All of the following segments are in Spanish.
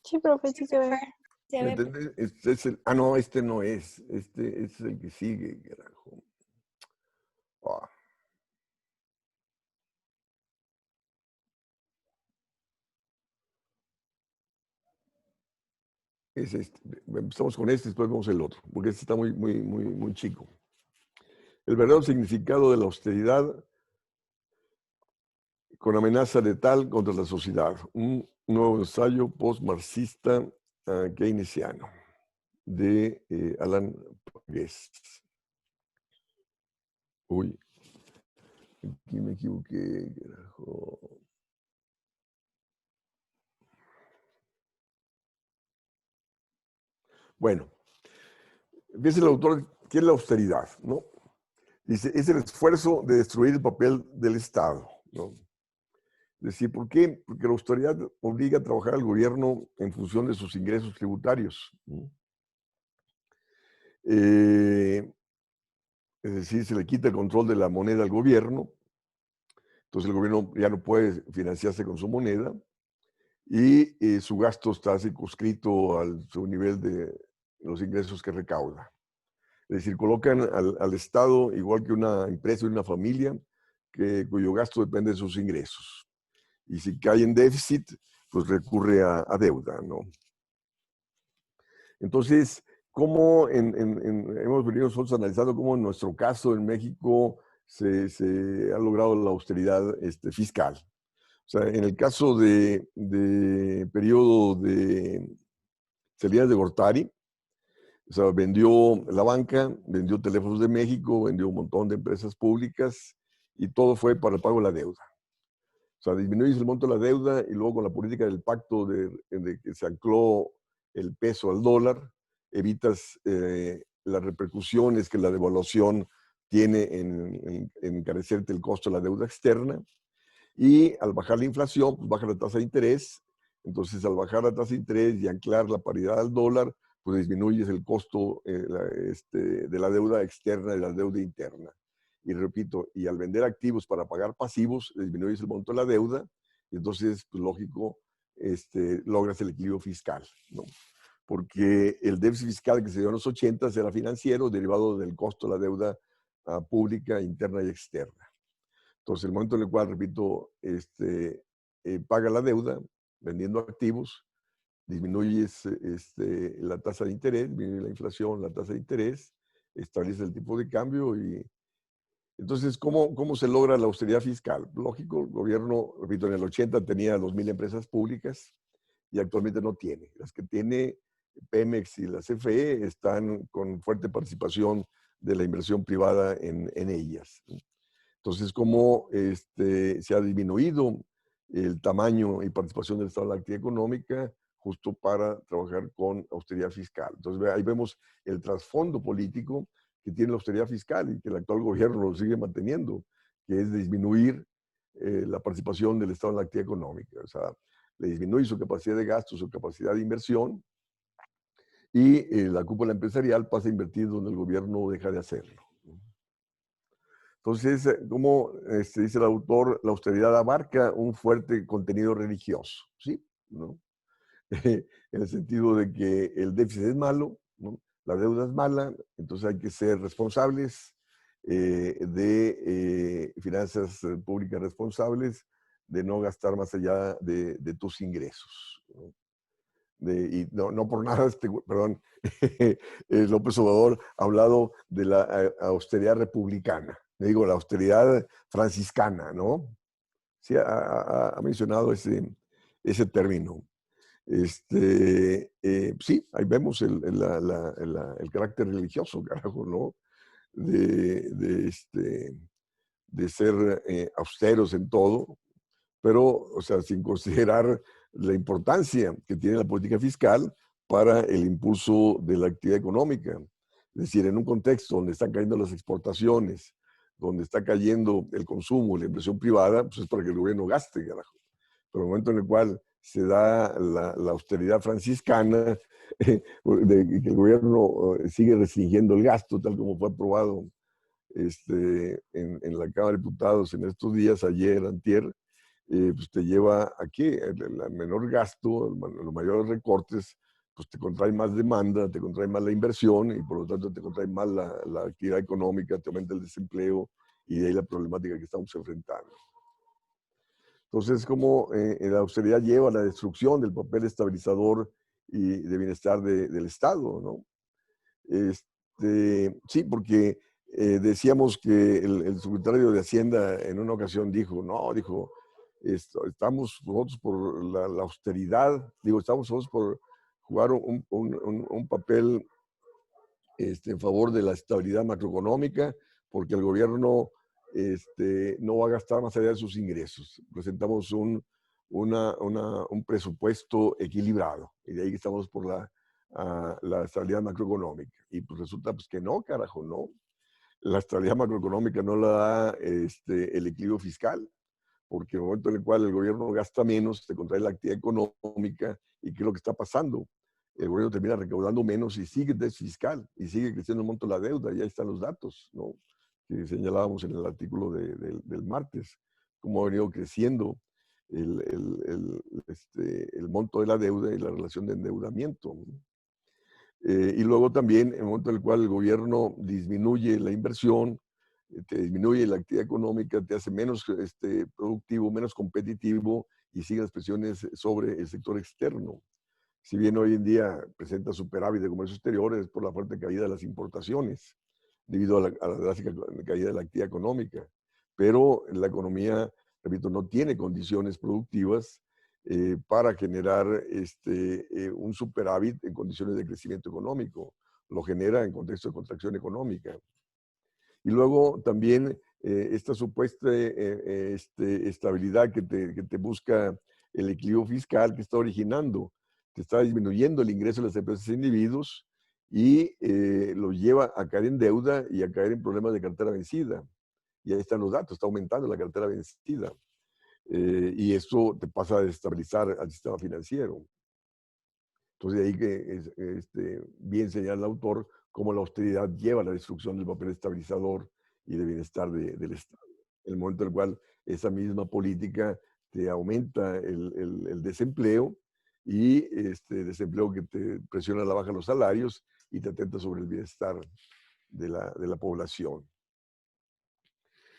Sí, profe, sí se ve. ¿Me entiendes? Este es el, no, este no es. Este es el que sigue, carajo. Ah, es este. Empezamos con este, después vemos el otro, porque este está muy chico. El verdadero significado de la austeridad con amenaza letal contra la sociedad. Un nuevo ensayo post-marxista keynesiano de Alan Pagués. Uy, aquí me equivoqué, carajo. Bueno, dice el autor, ¿qué es la austeridad? ¿No? Dice, es el esfuerzo de destruir el papel del Estado, ¿no? Es decir, ¿por qué? Porque la austeridad obliga a trabajar al gobierno en función de sus ingresos tributarios, ¿no? Es decir, se le quita el control de la moneda al gobierno, entonces el gobierno ya no puede financiarse con su moneda y su gasto está circunscrito al su nivel de los ingresos que recauda. Es decir, colocan al Estado igual que una empresa y una familia cuyo gasto depende de sus ingresos. Y si cae en déficit, pues recurre a deuda, ¿no? Entonces, ¿cómo hemos venido nosotros analizando cómo en nuestro caso en México se ha logrado la austeridad fiscal? O sea, en el caso de periodo de Salinas de Gortari, o sea, vendió la banca, vendió Teléfonos de México, vendió un montón de empresas públicas y todo fue para el pago de la deuda. O sea, disminuyes el monto de la deuda y luego con la política del pacto de que se ancló el peso al dólar, evitas las repercusiones que la devaluación tiene en encarecerte el costo de la deuda externa. Y al bajar la inflación, pues baja la tasa de interés. Entonces, al bajar la tasa de interés y anclar la paridad al dólar, pues disminuyes el costo de la deuda externa y la deuda interna. Y repito, y al vender activos para pagar pasivos, disminuyes el monto de la deuda, y entonces, pues lógico, logras el equilibrio fiscal, ¿no? Porque el déficit fiscal que se dio en los 80 era financiero, derivado del costo de la deuda pública, interna y externa. Entonces, el momento en el cual, repito, paga la deuda vendiendo activos, disminuyes la tasa de interés, disminuye la inflación, la tasa de interés, establece el tipo de cambio y entonces, ¿cómo se logra la austeridad fiscal? Lógico, el gobierno, repito, en el 80 tenía 2,000 empresas públicas y actualmente no tiene. Las que tiene Pemex y la CFE están con fuerte participación de la inversión privada en ellas. Entonces, ¿cómo se ha disminuido el tamaño y participación del Estado en la actividad económica justo para trabajar con austeridad fiscal? Entonces, ahí vemos el trasfondo político que tiene la austeridad fiscal y que el actual gobierno lo sigue manteniendo, que es disminuir la participación del Estado en la actividad económica. O sea, le disminuye su capacidad de gasto, su capacidad de inversión y la cúpula empresarial pasa a invertir donde el gobierno deja de hacerlo. Entonces, como dice el autor, la austeridad abarca un fuerte contenido religioso, ¿sí? ¿No? En el sentido de que el déficit es malo, ¿no? La deuda es mala, entonces hay que ser responsables de finanzas públicas responsables, de no gastar más allá de tus ingresos, ¿no? Y no por nada, perdón, López Obrador ha hablado de la austeridad republicana, le digo, la austeridad franciscana, ¿no? Sí, ha mencionado ese término. Sí, ahí vemos el carácter religioso, carajo, ¿no? De ser austeros en todo, pero, o sea, sin considerar la importancia que tiene la política fiscal para el impulso de la actividad económica. Es decir, en un contexto donde están cayendo las exportaciones, donde está cayendo el consumo, la inversión privada, pues es para que el gobierno gaste, carajo. Pero el momento en el cual se da la austeridad franciscana, de que el gobierno sigue restringiendo el gasto, tal como fue aprobado en la Cámara de Diputados en estos días, ayer, antier, pues te lleva a que el menor gasto, los mayores recortes, pues te contrae más demanda, te contrae más la inversión y por lo tanto te contrae más la actividad económica, te aumenta el desempleo y de ahí la problemática que estamos enfrentando. Entonces, como la austeridad lleva a la destrucción del papel estabilizador y de bienestar del Estado, ¿no? Sí, porque decíamos que el secretario de Hacienda en una ocasión dijo, no, dijo, estamos nosotros por la austeridad, digo, estamos nosotros por jugar un papel en favor de la estabilidad macroeconómica, porque el gobierno no va a gastar más allá de sus ingresos. Presentamos un presupuesto equilibrado, y de ahí que estamos por la estabilidad macroeconómica. Y pues resulta pues, que no, carajo, no. La estabilidad macroeconómica no la da el equilibrio fiscal, porque en el momento en el cual el gobierno gasta menos, se contrae la actividad económica, y ¿qué es lo que está pasando? El gobierno termina recaudando menos y sigue déficit fiscal, y sigue creciendo el monto de la deuda, y ahí están los datos, ¿no? Que señalábamos en el artículo del martes, cómo ha venido creciendo el monto de la deuda y la relación de endeudamiento, ¿no? Y luego también, en el momento en el cual el gobierno disminuye la inversión, te disminuye la actividad económica, te hace menos productivo, menos competitivo y sigue las presiones sobre el sector externo. Si bien hoy en día presenta superávit de comercio exterior, es por la fuerte caída de las importaciones, debido a la drástica caída de la actividad económica. Pero la economía, repito, no tiene condiciones productivas para generar un superávit en condiciones de crecimiento económico. Lo genera en contexto de contracción económica. Y luego también esta supuesta estabilidad que te busca el equilibrio fiscal que está originando, te está disminuyendo el ingreso de las empresas e individuos y lo lleva a caer en deuda y a caer en problemas de cartera vencida. Y ahí están los datos, está aumentando la cartera vencida. Y esto te pasa a desestabilizar al sistema financiero. Entonces, de ahí que bien señala el autor cómo la austeridad lleva a la destrucción del papel estabilizador y de bienestar del Estado. En el momento en el cual esa misma política te aumenta el desempleo y desempleo que te presiona a la baja los salarios y te atenta sobre el bienestar de la población.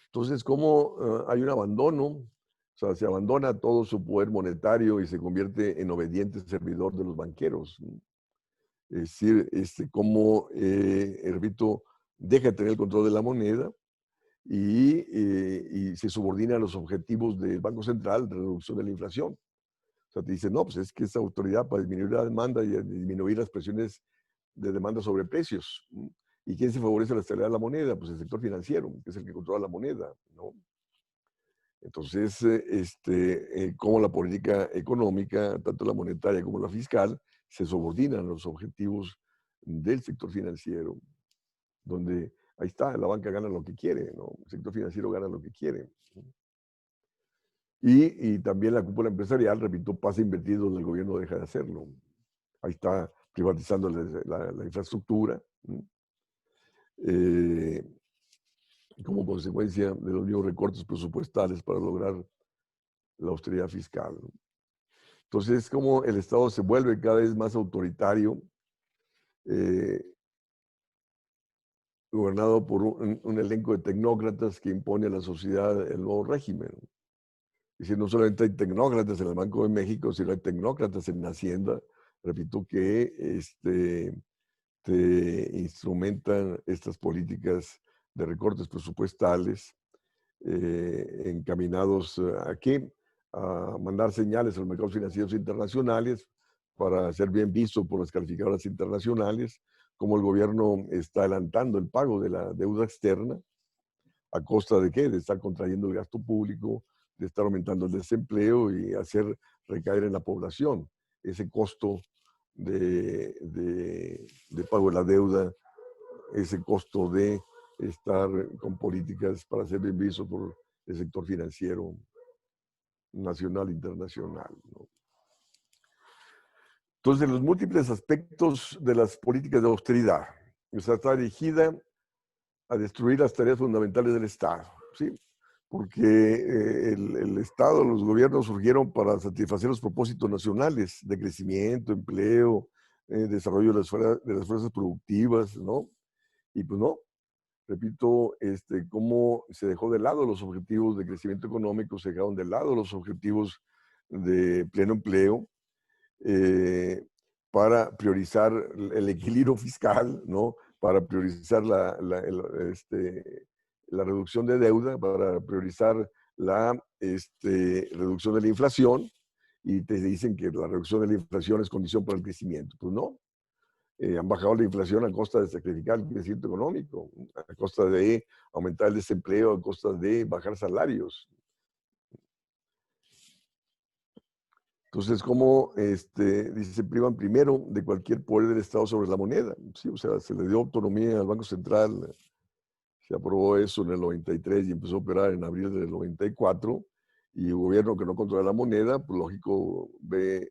Entonces, ¿cómo hay un abandono? O sea, se abandona todo su poder monetario y se convierte en obediente servidor de los banqueros, ¿no? Es decir, cómo, repito, deja de tener el control de la moneda y se subordina a los objetivos del Banco Central de reducción de la inflación. O sea, te dice, no, pues es que esa autoridad para disminuir la demanda y disminuir las presiones de demanda sobre precios, ¿no? ¿Y quién se favorece la estabilidad de la moneda? Pues el sector financiero, que es el que controla la moneda, ¿no? Entonces, cómo la política económica, tanto la monetaria como la fiscal, se subordinan a los objetivos del sector financiero, donde ahí está, la banca gana lo que quiere, ¿no? El sector financiero gana lo que quiere, ¿no? Y también la cúpula empresarial, repito, pasa a invertir donde el gobierno deja de hacerlo. Ahí está privatizando la infraestructura, ¿no? Como consecuencia de los mismos recortes presupuestales para lograr la austeridad fiscal, ¿no? Entonces, como el Estado se vuelve cada vez más autoritario, eh, gobernado por un elenco de tecnócratas que impone a la sociedad el nuevo régimen. Es decir, no solamente hay tecnócratas en el Banco de México, sino hay tecnócratas en Hacienda, repito, que te instrumentan estas políticas de recortes presupuestales encaminados a qué? A mandar señales a los mercados financieros internacionales para ser bien visto por las calificadoras internacionales, como el gobierno está adelantando el pago de la deuda externa, a costa de qué? De estar contrayendo el gasto público, de estar aumentando el desempleo y hacer recaer en la población ese costo de pago de la deuda, ese costo de estar con políticas para ser bien visto por el sector financiero nacional e internacional, ¿no? Entonces, los múltiples aspectos de las políticas de austeridad, o sea, está dirigida a destruir las tareas fundamentales del Estado, ¿sí? porque el Estado, los gobiernos surgieron para satisfacer los propósitos nacionales de crecimiento, empleo, desarrollo de las fuerzas productivas, ¿no? Y pues no, repito, cómo se dejó de lado los objetivos de crecimiento económico, se dejaron de lado los objetivos de pleno empleo, eh, para priorizar el equilibrio fiscal, ¿no? Para priorizar la reducción de deuda, para priorizar la reducción de la inflación, y te dicen que la reducción de la inflación es condición para el crecimiento. Pues no, han bajado la inflación a costa de sacrificar el crecimiento económico, a costa de aumentar el desempleo, a costa de bajar salarios. Entonces, ¿cómo dice, se privan primero de cualquier poder del Estado sobre la moneda? Sí, o sea, se le dio autonomía al Banco Central, se aprobó eso en el 93 y empezó a operar en abril del 94, y el gobierno que no controla la moneda, pues lógico, ve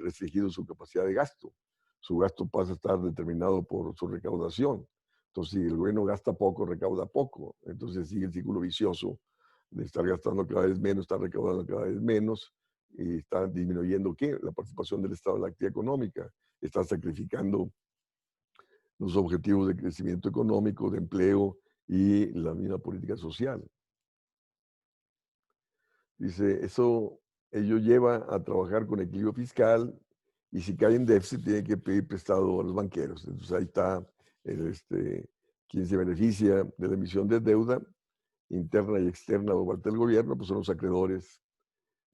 restringido su capacidad de gasto. Su gasto pasa a estar determinado por su recaudación. Entonces, si el gobierno gasta poco, recauda poco. Entonces sigue el círculo vicioso de estar gastando cada vez menos, estar recaudando cada vez menos, y está disminuyendo ¿qué? La participación del Estado en la actividad económica. Está sacrificando los objetivos de crecimiento económico, de empleo y la misma política social. Dice, eso ello lleva a trabajar con equilibrio fiscal, y si cae en déficit tiene que pedir prestado a los banqueros. Entonces ahí está quien se beneficia de la emisión de deuda interna y externa por parte del gobierno, pues son los acreedores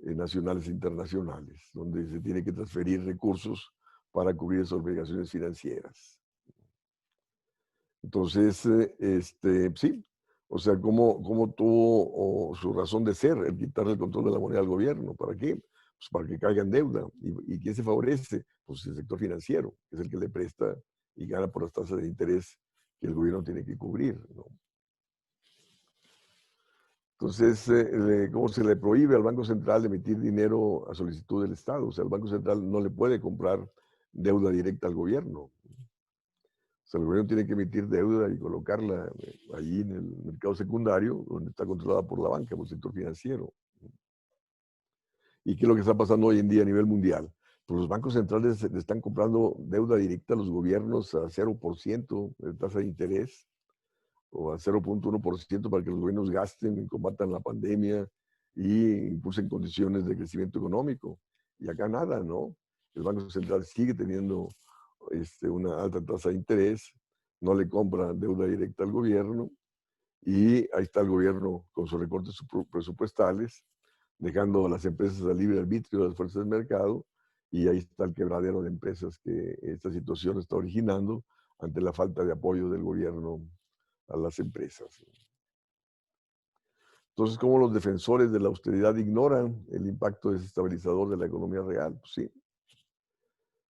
nacionales e internacionales, donde se tiene que transferir recursos para cubrir esas obligaciones financieras. Entonces, sí, o sea, ¿cómo tuvo su razón de ser el quitarle el control de la moneda al gobierno? ¿Para qué? Pues para que caiga en deuda. ¿Y quién se favorece? Pues el sector financiero, que es el que le presta y gana por las tasas de interés que el gobierno tiene que cubrir, ¿no? Entonces, ¿cómo se le prohíbe al Banco Central emitir dinero a solicitud del Estado? O sea, el Banco Central no le puede comprar deuda directa al gobierno. O sea, el gobierno tiene que emitir deuda y colocarla allí en el mercado secundario, donde está controlada por la banca, por el sector financiero. ¿Y qué es lo que está pasando hoy en día a nivel mundial? Pues los bancos centrales le están comprando deuda directa a los gobiernos a 0% de tasa de interés, o a 0,1%, para que los gobiernos gasten y combatan la pandemia y impulsen condiciones de crecimiento económico. Y acá nada, ¿no? El Banco Central sigue teniendo una alta tasa de interés, no le compra deuda directa al gobierno, y ahí está el gobierno con sus recortes presupuestales, dejando a las empresas al libre arbitrio de las fuerzas del mercado, y ahí está el quebradero de empresas que esta situación está originando ante la falta de apoyo del gobierno a las empresas. Entonces, ¿cómo los defensores de la austeridad ignoran el impacto desestabilizador de la economía real? Pues sí.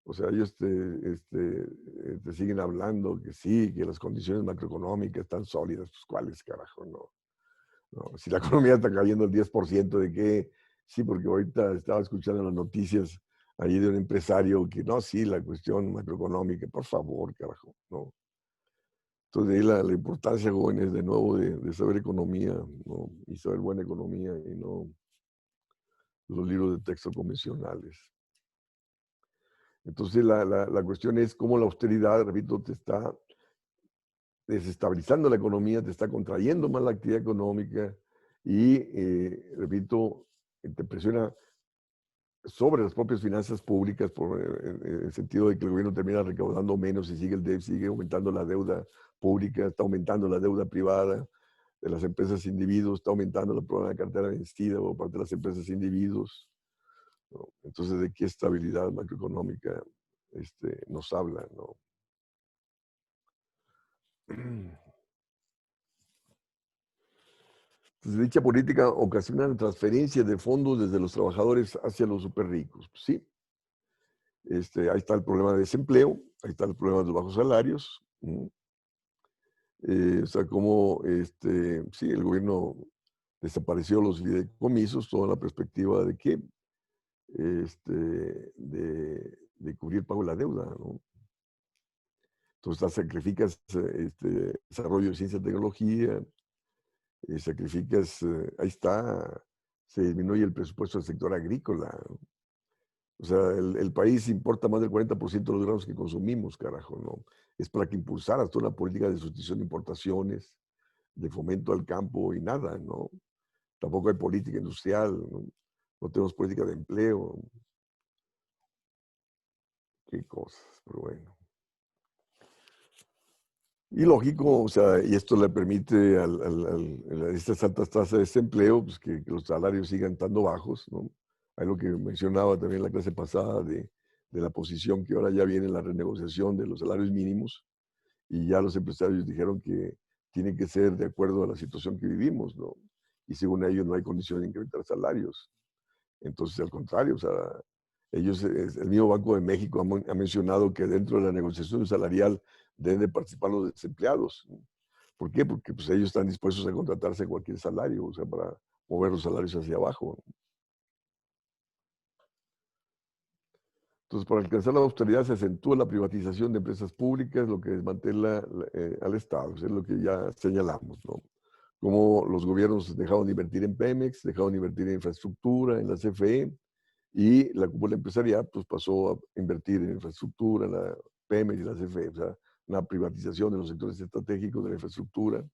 O sea, ellos te siguen hablando que sí, que las condiciones macroeconómicas están sólidas. Pues, ¿cuáles, carajo? No, no. Si la economía está cayendo el 10%, ¿de qué? Sí, porque ahorita estaba escuchando las noticias allí de un empresario que, no, sí, la cuestión macroeconómica, por favor, carajo, no. Entonces, de ahí la importancia, jóvenes, de nuevo, de saber economía, ¿no? Y saber buena economía, y no los libros de texto convencionales. Entonces, la cuestión es cómo la austeridad, repito, te está desestabilizando la economía, te está contrayendo más la actividad económica y, repito, te presiona sobre las propias finanzas públicas, en el sentido de que el gobierno termina recaudando menos y sigue el déficit, sigue aumentando la deuda pública, está aumentando la deuda privada de las empresas e individuos, está aumentando la problema de cartera vencida por parte de las empresas e individuos, ¿no? Entonces, ¿de qué estabilidad macroeconómica nos habla, ¿no? Entonces, dicha política ocasiona transferencias de fondos desde los trabajadores hacia los superricos. Pues sí, ahí está el problema de desempleo, ahí está el problema de los bajos salarios. O sea, como sí, el gobierno desapareció los fideicomisos, toda la perspectiva de que de cubrir el pago de la deuda, ¿no? Entonces, sacrificas desarrollo de ciencia y tecnología, sacrificas, ahí está, se disminuye el presupuesto del sector agrícola. O sea, el país importa más del 40% de los granos que consumimos, carajo, ¿no? Es para que impulsaras toda una política de sustitución de importaciones, de fomento al campo y nada, ¿no? Tampoco hay política industrial, ¿no? No tenemos política de empleo, qué cosas, pero bueno. Y lógico, o sea, y esto le permite a estas altas tasas de desempleo, pues que los salarios sigan estando bajos, ¿no? Hay lo que mencionaba también la clase pasada de la posición que ahora ya viene la renegociación de los salarios mínimos, y ya los empresarios dijeron que tiene que ser de acuerdo a la situación que vivimos, ¿no? Y según ellos no hay condición de incrementar salarios. Entonces, al contrario, o sea, ellos, el mismo Banco de México ha mencionado que dentro de la negociación salarial deben de participar los desempleados. ¿Por qué? Porque pues, ellos están dispuestos a contratarse cualquier salario, o sea, para mover los salarios hacia abajo. Entonces, para alcanzar la austeridad se acentúa la privatización de empresas públicas, lo que desmantela al Estado, eso es lo que ya señalamos, ¿no? Como los gobiernos dejaron de invertir en Pemex, dejaron de invertir en infraestructura, en la CFE, y la cúpula empresarial pues, pasó a invertir en infraestructura, en la Pemex y la CFE, o sea, una privatización de los sectores estratégicos de la infraestructura,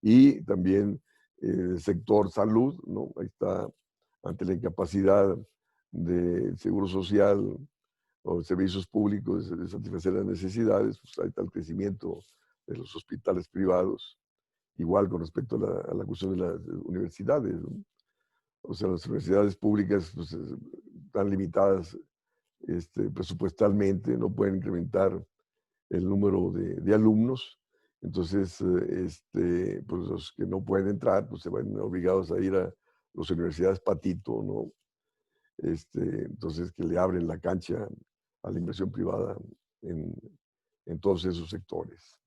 y también el sector salud, ¿no? Ahí está, ante la incapacidad del Seguro Social o servicios públicos de satisfacer las necesidades, pues ahí está el crecimiento de los hospitales privados, igual con respecto a la cuestión de las universidades, ¿no? O sea, las universidades públicas pues, están limitadas presupuestalmente, no pueden incrementar el número de alumnos. Entonces, pues los que no pueden entrar, pues se van obligados a ir a las universidades patito, ¿no? Entonces, que le abren la cancha a la inversión privada en, en todos esos sectores.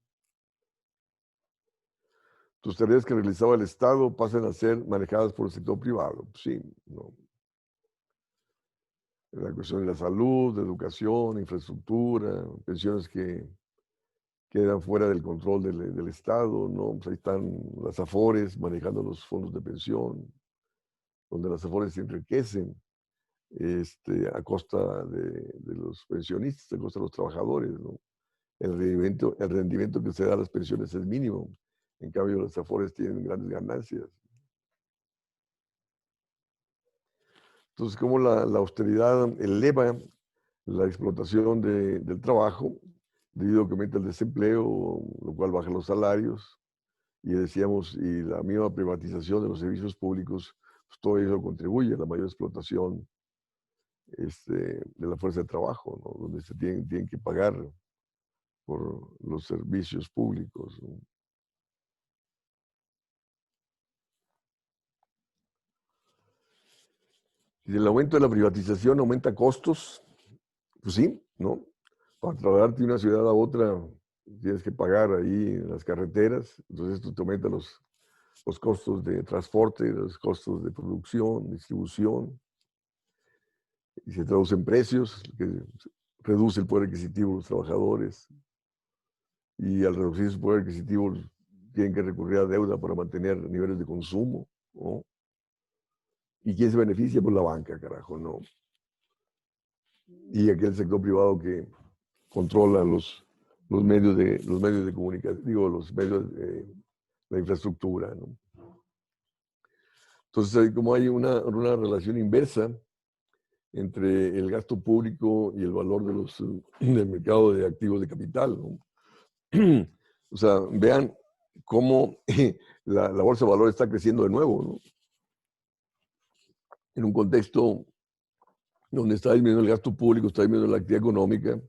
Tus tareas que realizaba el Estado pasan a ser manejadas por el sector privado. Pues sí, ¿no? La cuestión de la salud, de educación, infraestructura, pensiones que quedan fuera del control del Estado, ¿no? Pues ahí están las AFORES manejando los fondos de pensión, donde las AFORES se enriquecen a costa de los pensionistas, a costa de los trabajadores, ¿no? El rendimiento que se da a las pensiones es mínimo. En cambio, las AFORES tienen grandes ganancias. Entonces, como la austeridad eleva la explotación del trabajo, debido a que aumenta el desempleo, lo cual baja los salarios, y decíamos, y la misma privatización de los servicios públicos, pues todo eso contribuye a la mayor explotación de la fuerza de trabajo, ¿no? Donde se tienen que pagar por los servicios públicos, ¿no? Y el aumento de la privatización aumenta costos, pues sí, ¿no? Para trasladarte de una ciudad a otra tienes que pagar ahí en las carreteras, entonces esto te aumenta los costos de transporte, los costos de producción, distribución, y se traduce en precios, que reduce el poder adquisitivo de los trabajadores, y al reducir su poder adquisitivo tienen que recurrir a deuda para mantener niveles de consumo, ¿no? ¿Y quién se beneficia? Pues la banca, carajo, ¿no? Y aquel sector privado que controla los medios de comunicación, digo, los medios de la infraestructura, ¿no? Entonces, como hay una relación inversa entre el gasto público y el valor del mercado de activos de capital, ¿no? O sea, vean cómo la bolsa de valores está creciendo de nuevo, ¿no? En un contexto donde está disminuyendo el gasto público, está disminuyendo la actividad económica,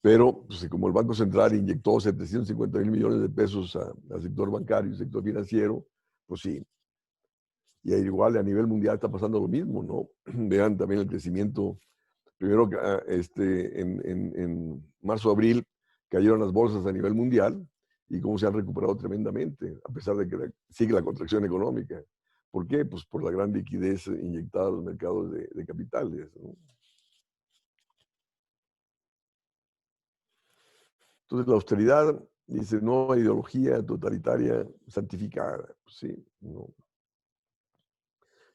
pero pues, como el Banco Central inyectó 750 mil millones de pesos al sector bancario y sector financiero, pues sí. Y igual a nivel mundial está pasando lo mismo, ¿no? Vean también el crecimiento. Primero, en marzo, abril, cayeron las bolsas a nivel mundial y cómo se han recuperado tremendamente, a pesar de que sigue la contracción económica. ¿Por qué? Pues por la gran liquidez inyectada a los mercados de capitales, ¿no? Entonces, la austeridad Dice, no ideología totalitaria santificada. Pues sí, no.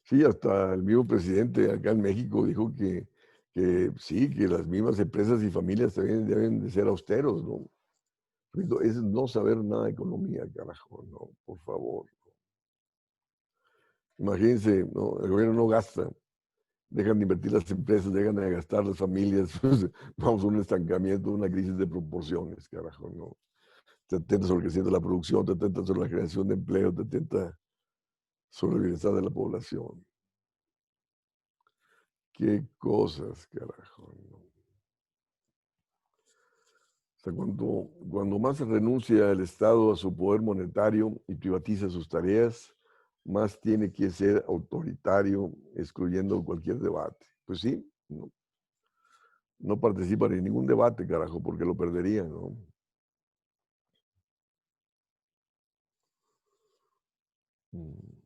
Sí, hasta el mismo presidente acá en México dijo que sí, que las mismas empresas y familias también deben de ser austeros, ¿no? Es no saber nada de economía, carajo, no, por favor. Imagínense, ¿no? El gobierno no gasta, dejan de invertir las empresas, dejan de gastar las familias, pues, vamos a un estancamiento, una crisis de proporciones, carajo, ¿no? Te atentas sobre el crecimiento de la producción, te atentas sobre la creación de empleo, te atentas sobre el bienestar de la población. Qué cosas, carajo, ¿no? O sea, cuando más se renuncia el Estado a su poder monetario y privatiza sus tareas, más tiene que ser autoritario, excluyendo cualquier debate. Pues sí, no participan en ningún debate, carajo, porque lo perderían, ¿no? Mm,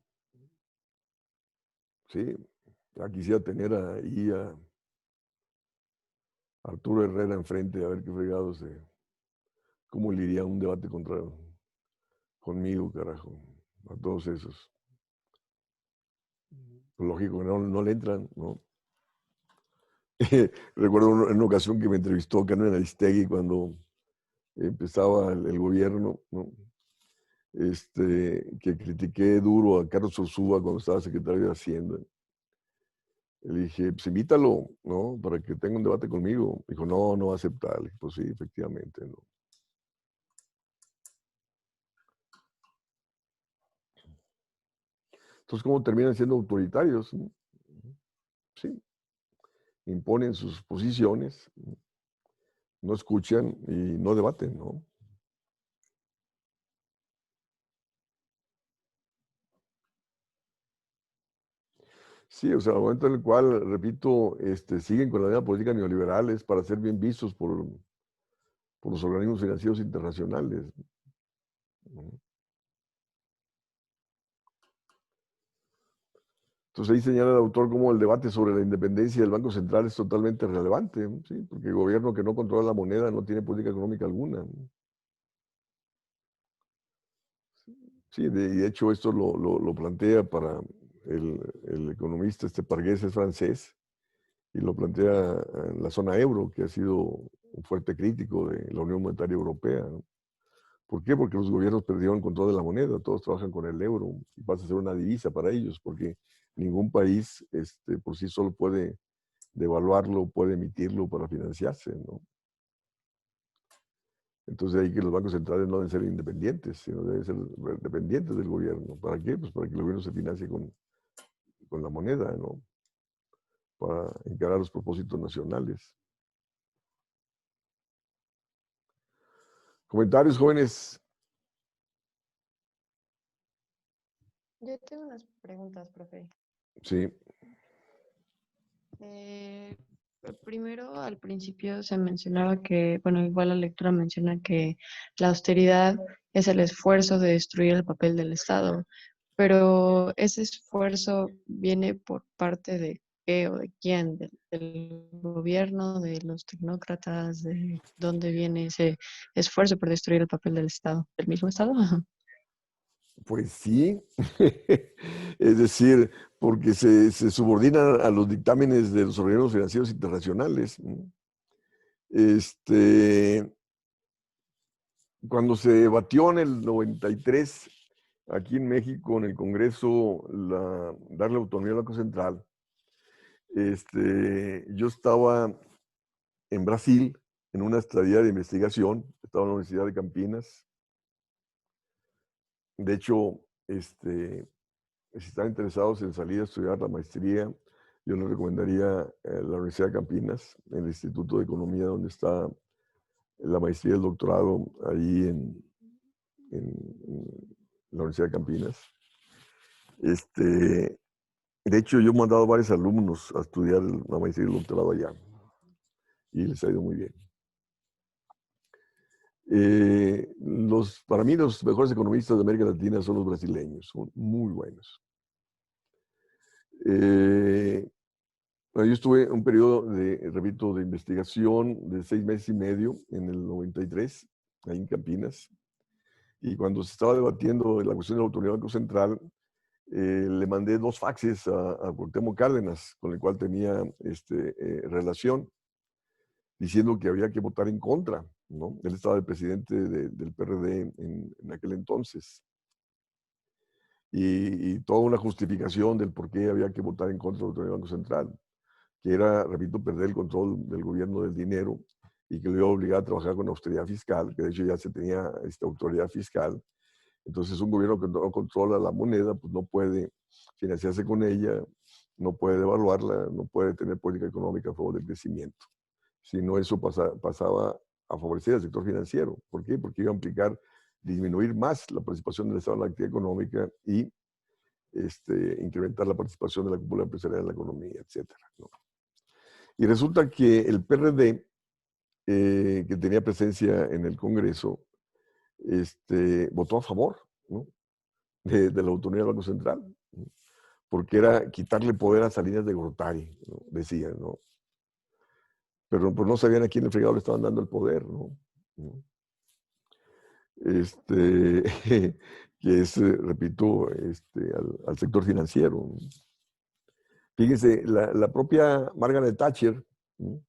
sí, ya quisiera tener ahí a Arturo Herrera enfrente, a ver qué fregados, cómo le iría un debate conmigo, carajo, a todos esos. Pues lógico que no le entran, ¿no? Recuerdo en una ocasión que me entrevistó Carmen Aristegui cuando empezaba el gobierno, ¿no? Que critiqué duro a Carlos Ursúa cuando estaba secretario de Hacienda. Le dije, pues invítalo, ¿no? Para que tenga un debate conmigo. Dijo, no va a aceptar. Le dije, pues sí, efectivamente, ¿no? Entonces, ¿cómo terminan siendo autoritarios? ¿No? Sí, imponen sus posiciones, no escuchan y no debaten, ¿no? Sí, o sea, al momento en el cual, repito, siguen con la misma política neoliberales para ser bien vistos por los organismos financieros internacionales, ¿no? Entonces ahí señala el autor cómo el debate sobre la independencia del Banco Central es totalmente relevante, ¿sí? Porque el gobierno que no controla la moneda no tiene política económica alguna, ¿no? Sí, de hecho esto lo plantea para el economista Pargués, es francés, y lo plantea en la zona euro, que ha sido un fuerte crítico de la Unión Monetaria Europea, ¿no? ¿Por qué? Porque los gobiernos perdieron el control de la moneda, todos trabajan con el euro y pasa a ser una divisa para ellos, porque ningún país por sí solo puede devaluarlo, puede emitirlo para financiarse, ¿no? Entonces ahí que los bancos centrales no deben ser independientes, sino deben ser dependientes del gobierno. ¿Para qué? Pues para que el gobierno se financie con la moneda, ¿no? Para encarar los propósitos nacionales. Comentarios, jóvenes. Yo tengo unas preguntas, profe. Sí, Eh, Primero, al principio se mencionaba que, bueno, igual la lectura menciona que la austeridad es el esfuerzo de destruir el papel del Estado, pero ese esfuerzo viene por parte de qué o de quién, del gobierno, de los tecnócratas, de dónde viene ese esfuerzo por destruir el papel del Estado, del mismo Estado. pues sí. Es decir, porque se subordinan a los dictámenes de los organismos financieros internacionales, ¿no? Este, Cuando se debatió en el 93 aquí en México, en el Congreso, darle autonomía al Banco Central, yo estaba en Brasil en una estadía de investigación, estaba en la Universidad de Campinas. De hecho, si están interesados en salir a estudiar la maestría, yo les recomendaría la Universidad de Campinas, el Instituto de Economía, donde está la maestría y el doctorado, ahí en la Universidad de Campinas. De hecho, yo he mandado a varios alumnos a estudiar la maestría y el doctorado allá y les ha ido muy bien. Para mí, los mejores economistas de América Latina son los brasileños, son muy buenos. Yo estuve en un periodo repito, de investigación de 6 meses y medio en el 93 ahí en Campinas. Y cuando se estaba debatiendo la cuestión de la autonomía del Banco Central, le mandé 2 faxes a Cuauhtémoc Cárdenas, con el cual tenía relación, diciendo que había que votar en contra, ¿no? Él estaba el presidente del PRD en aquel entonces. Y toda una justificación del por qué había que votar en contra de la autonomía del Banco Central, que era, repito, perder el control del gobierno del dinero y que lo iba a obligar a trabajar con austeridad fiscal, que de hecho ya se tenía esta autoridad fiscal. Entonces, un gobierno que no controla la moneda, pues no puede financiarse con ella, no puede devaluarla, no puede tener política económica a favor del crecimiento. Si no, eso pasaba a favorecer al sector financiero. ¿Por qué? Porque iba a implicar disminuir más la participación del Estado en la actividad económica y incrementar la participación de la cúpula empresarial en la economía, etcétera, ¿no? Y resulta que el PRD, que tenía presencia en el Congreso, votó a favor, ¿no? de la autonomía del Banco Central, ¿no? Porque era quitarle poder a Salinas de Gortari, ¿no? Decían, ¿no? Pero pues no sabían a quién el fregado le estaban dando el poder, ¿no? ¿No? Que es, repito, al sector financiero, ¿no? Fíjense, la propia Margaret Thatcher, ¿no?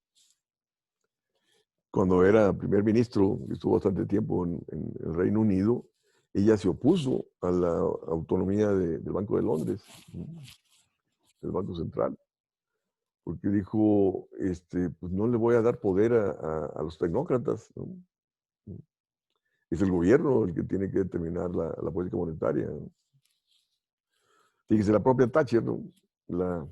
Cuando era primer ministro, estuvo bastante tiempo en el Reino Unido, ella se opuso a la autonomía del Banco de Londres, ¿no? Del Banco Central, porque dijo, pues no le voy a dar poder a los tecnócratas, ¿no? Es el gobierno el que tiene que determinar la política monetaria, ¿no? Fíjese, la propia Thatcher, ¿no? La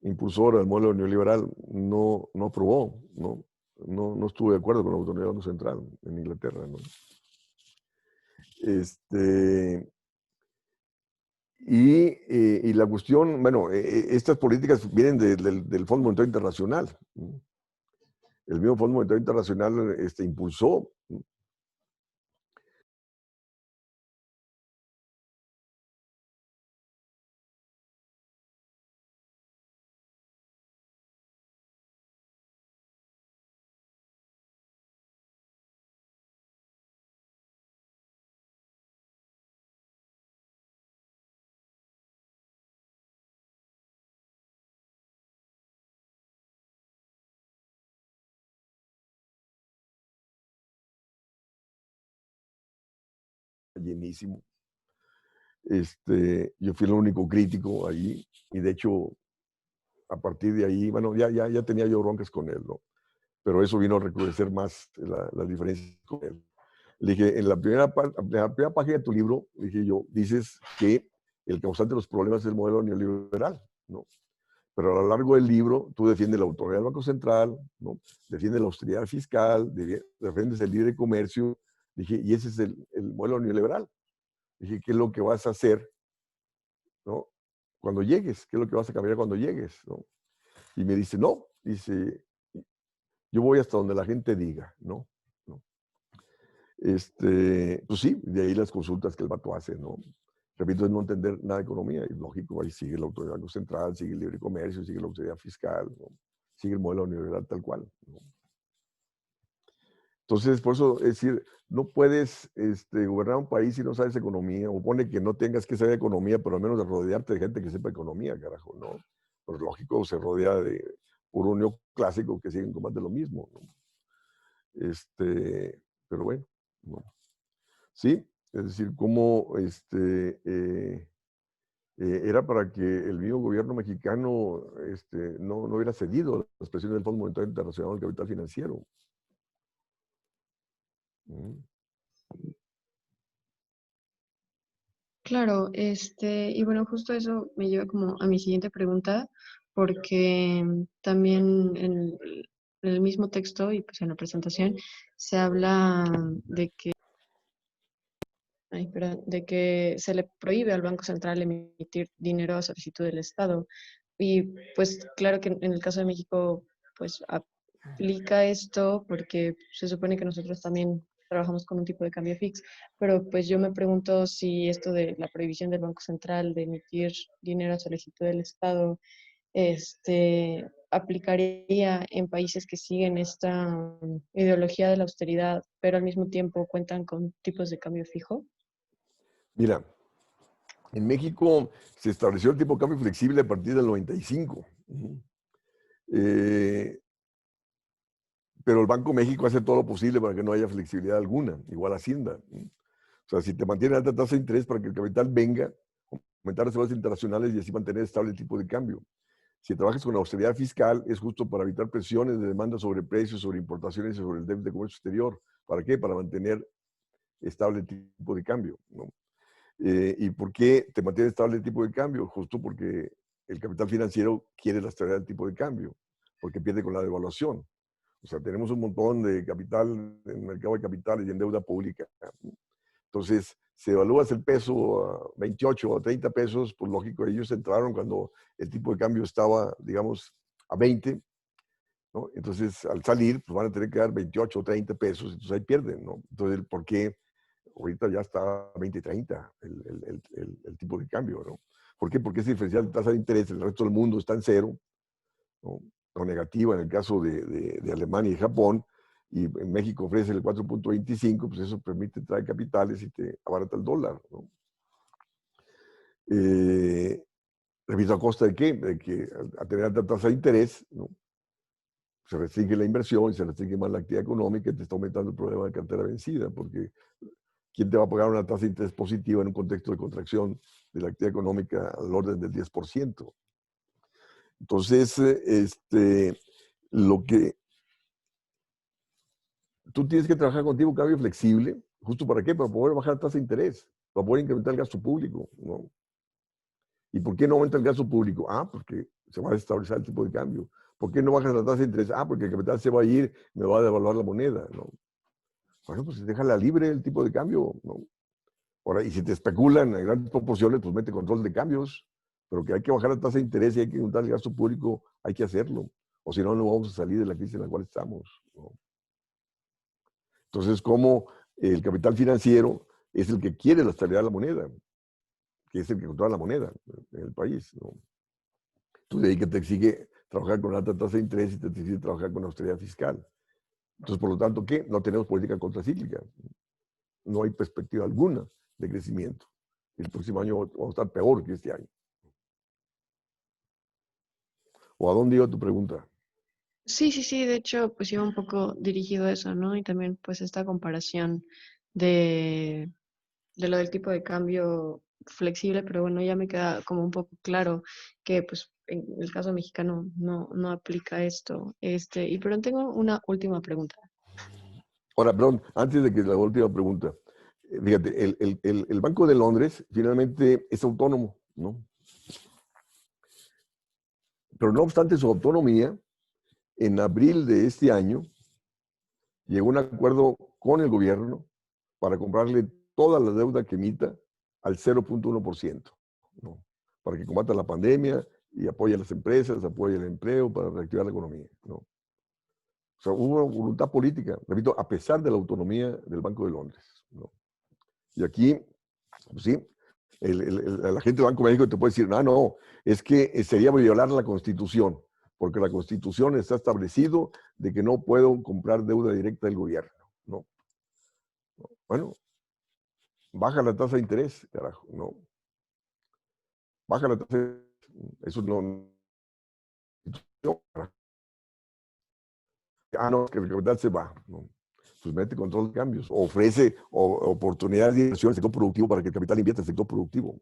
impulsora del modelo neoliberal, no aprobó, no estuvo de acuerdo con la autonomía del Banco Central en Inglaterra, ¿no? Y la cuestión, bueno, estas políticas vienen del Fondo Monetario Internacional, ¿no? El mismo Fondo Monetario Internacional impulsó, ¿no? Llenísimo. Yo fui el único crítico ahí, y de hecho, a partir de ahí, bueno, ya tenía yo broncas con él, ¿no? Pero eso vino a recrudecer más las diferencias con él. Le dije, en la primera página de tu libro, dije yo, dices que el causante de los problemas es el modelo neoliberal, ¿no? Pero a lo largo del libro, tú defiendes la autonomía del Banco Central, ¿no? Defiendes la austeridad fiscal, defiendes el libre comercio. Dije, y ese es el modelo neoliberal. Dije, ¿qué es lo que vas a hacer, ¿no? Cuando llegues, ¿qué es lo que vas a cambiar cuando llegues, ¿no? Y me dice, no, dice, yo voy hasta donde la gente diga, ¿no? ¿No? Pues sí, de ahí las consultas que el vato hace, ¿no? Repito, es no entender nada de economía, y lógico, ahí sigue la autoridad central, sigue el libre comercio, sigue la autoridad fiscal, ¿no? Sigue el modelo neoliberal tal cual, ¿no? Entonces, por eso, es decir, no puedes gobernar un país si no sabes economía, o pone que no tengas que saber economía, pero al menos de rodearte de gente que sepa economía, carajo, ¿no? Pues lógico, se rodea de puro neoclásico que siguen con más de lo mismo, ¿no? Pero bueno, ¿no? Sí, es decir, cómo era para que el mismo gobierno mexicano no hubiera cedido las presiones del Fondo Monetario Internacional al capital financiero. ¿Mm? Claro, y bueno, justo eso me lleva como a mi siguiente pregunta, porque también en el mismo texto y pues en la presentación se habla de que, ay, perdón, de que se le prohíbe al Banco Central emitir dinero a solicitud del Estado. Y pues claro que en el caso de México, pues aplica esto porque se supone que nosotros también trabajamos con un tipo de cambio fix, pero pues yo me pregunto si esto de la prohibición del Banco Central de emitir dinero a solicitud del Estado, aplicaría en países que siguen esta ideología de la austeridad, pero al mismo tiempo cuentan con tipos de cambio fijo? Mira, en México se estableció el tipo de cambio flexible a partir del 95. Ujú. Eh, pero el Banco de México hace todo lo posible para que no haya flexibilidad alguna, igual Hacienda. O sea, si te mantiene alta tasa de interés para que el capital venga, aumentar las reservas internacionales y así mantener estable el tipo de cambio. Si trabajas con austeridad fiscal, es justo para evitar presiones de demanda sobre precios, sobre importaciones y sobre el déficit de comercio exterior. ¿Para qué? Para mantener estable el tipo de cambio, ¿no? ¿Y por qué te mantiene estable el tipo de cambio? Justo porque el capital financiero quiere la estabilidad del tipo de cambio, porque pierde con la devaluación. O sea, tenemos un montón de capital en el mercado de capitales y en deuda pública. Entonces, si evalúas el peso a 28 o a 30 pesos, pues lógico, ellos entraron cuando el tipo de cambio estaba, digamos, a 20, ¿no? Entonces, al salir, pues van a tener que dar 28 o 30 pesos, entonces ahí pierden, ¿no? Entonces, ¿por qué ahorita ya está a 20, 30 el tipo de cambio, ¿no? ¿Por qué? Porque ese diferencial de tasa de interés en el resto del mundo está en cero, ¿no? O negativa en el caso de Alemania y Japón, y en México ofrece el 4.25, pues eso permite traer capitales y te abarata el dólar, ¿no? Eh, Repito, ¿a costa de qué? De que al tener alta tasa de interés, ¿no? Se restringe la inversión, se restringe más la actividad económica y te está aumentando el problema de cartera vencida, porque ¿quién te va a pagar una tasa de interés positiva en un contexto de contracción de la actividad económica al orden del 10%? Entonces, lo que tú tienes que trabajar contigo un cambio flexible, ¿justo para qué? Para poder bajar la tasa de interés, para poder incrementar el gasto público, ¿no? ¿Y por qué no aumenta el gasto público? Ah, porque se va a estabilizar el tipo de cambio. ¿Por qué no bajas la tasa de interés? Ah, porque el capital se va a ir, me va a devaluar la moneda, ¿no? Bueno, pues déjala libre el tipo de cambio, ¿no? Ahora, y si te especulan en grandes proporciones, pues mete control de cambios, pero que hay que bajar la tasa de interés y hay que aumentar el gasto público, hay que hacerlo. O si no, no vamos a salir de la crisis en la cual estamos, ¿no? Entonces, como el capital financiero es el que quiere la estabilidad de la moneda, que es el que controla la moneda en el país, ¿no? Entonces, de ahí que te exige trabajar con alta tasa de interés y te exige trabajar con austeridad fiscal. Entonces, por lo tanto, ¿qué? No tenemos política contracíclica. No hay perspectiva alguna de crecimiento. El próximo año vamos a estar peor que este año. ¿O a dónde iba tu pregunta? Sí, sí, sí, de hecho, pues iba un poco dirigido a eso, ¿no? Y también pues esta comparación de, de lo del tipo de cambio flexible, pero bueno, ya me queda como un poco claro que pues en el caso mexicano no aplica esto. Y pero tengo una última pregunta. Ahora, perdón, antes de que la última pregunta. Fíjate, el Banco de Londres finalmente es autónomo, ¿no? Pero no obstante su autonomía, en abril de este año llegó a un acuerdo con el gobierno para comprarle toda la deuda que emita al 0.1%, ¿no? Para que combata la pandemia y apoye a las empresas, apoye el empleo para reactivar la economía, ¿no? O sea, hubo voluntad política, repito, a pesar de la autonomía del Banco de Londres, ¿no? Y aquí, pues sí, la gente del Banco de México te puede decir, no, es que sería violar la Constitución, porque la Constitución está establecido de que no puedo comprar deuda directa del gobierno, ¿no? Bueno, baja la tasa de interés, carajo, ¿no? Baja la tasa de interés. Eso no. No, que el capital se va, ¿no? Pues mete control de cambios, ofrece oportunidades de inversión en el sector productivo para que el capital invierta en el sector productivo.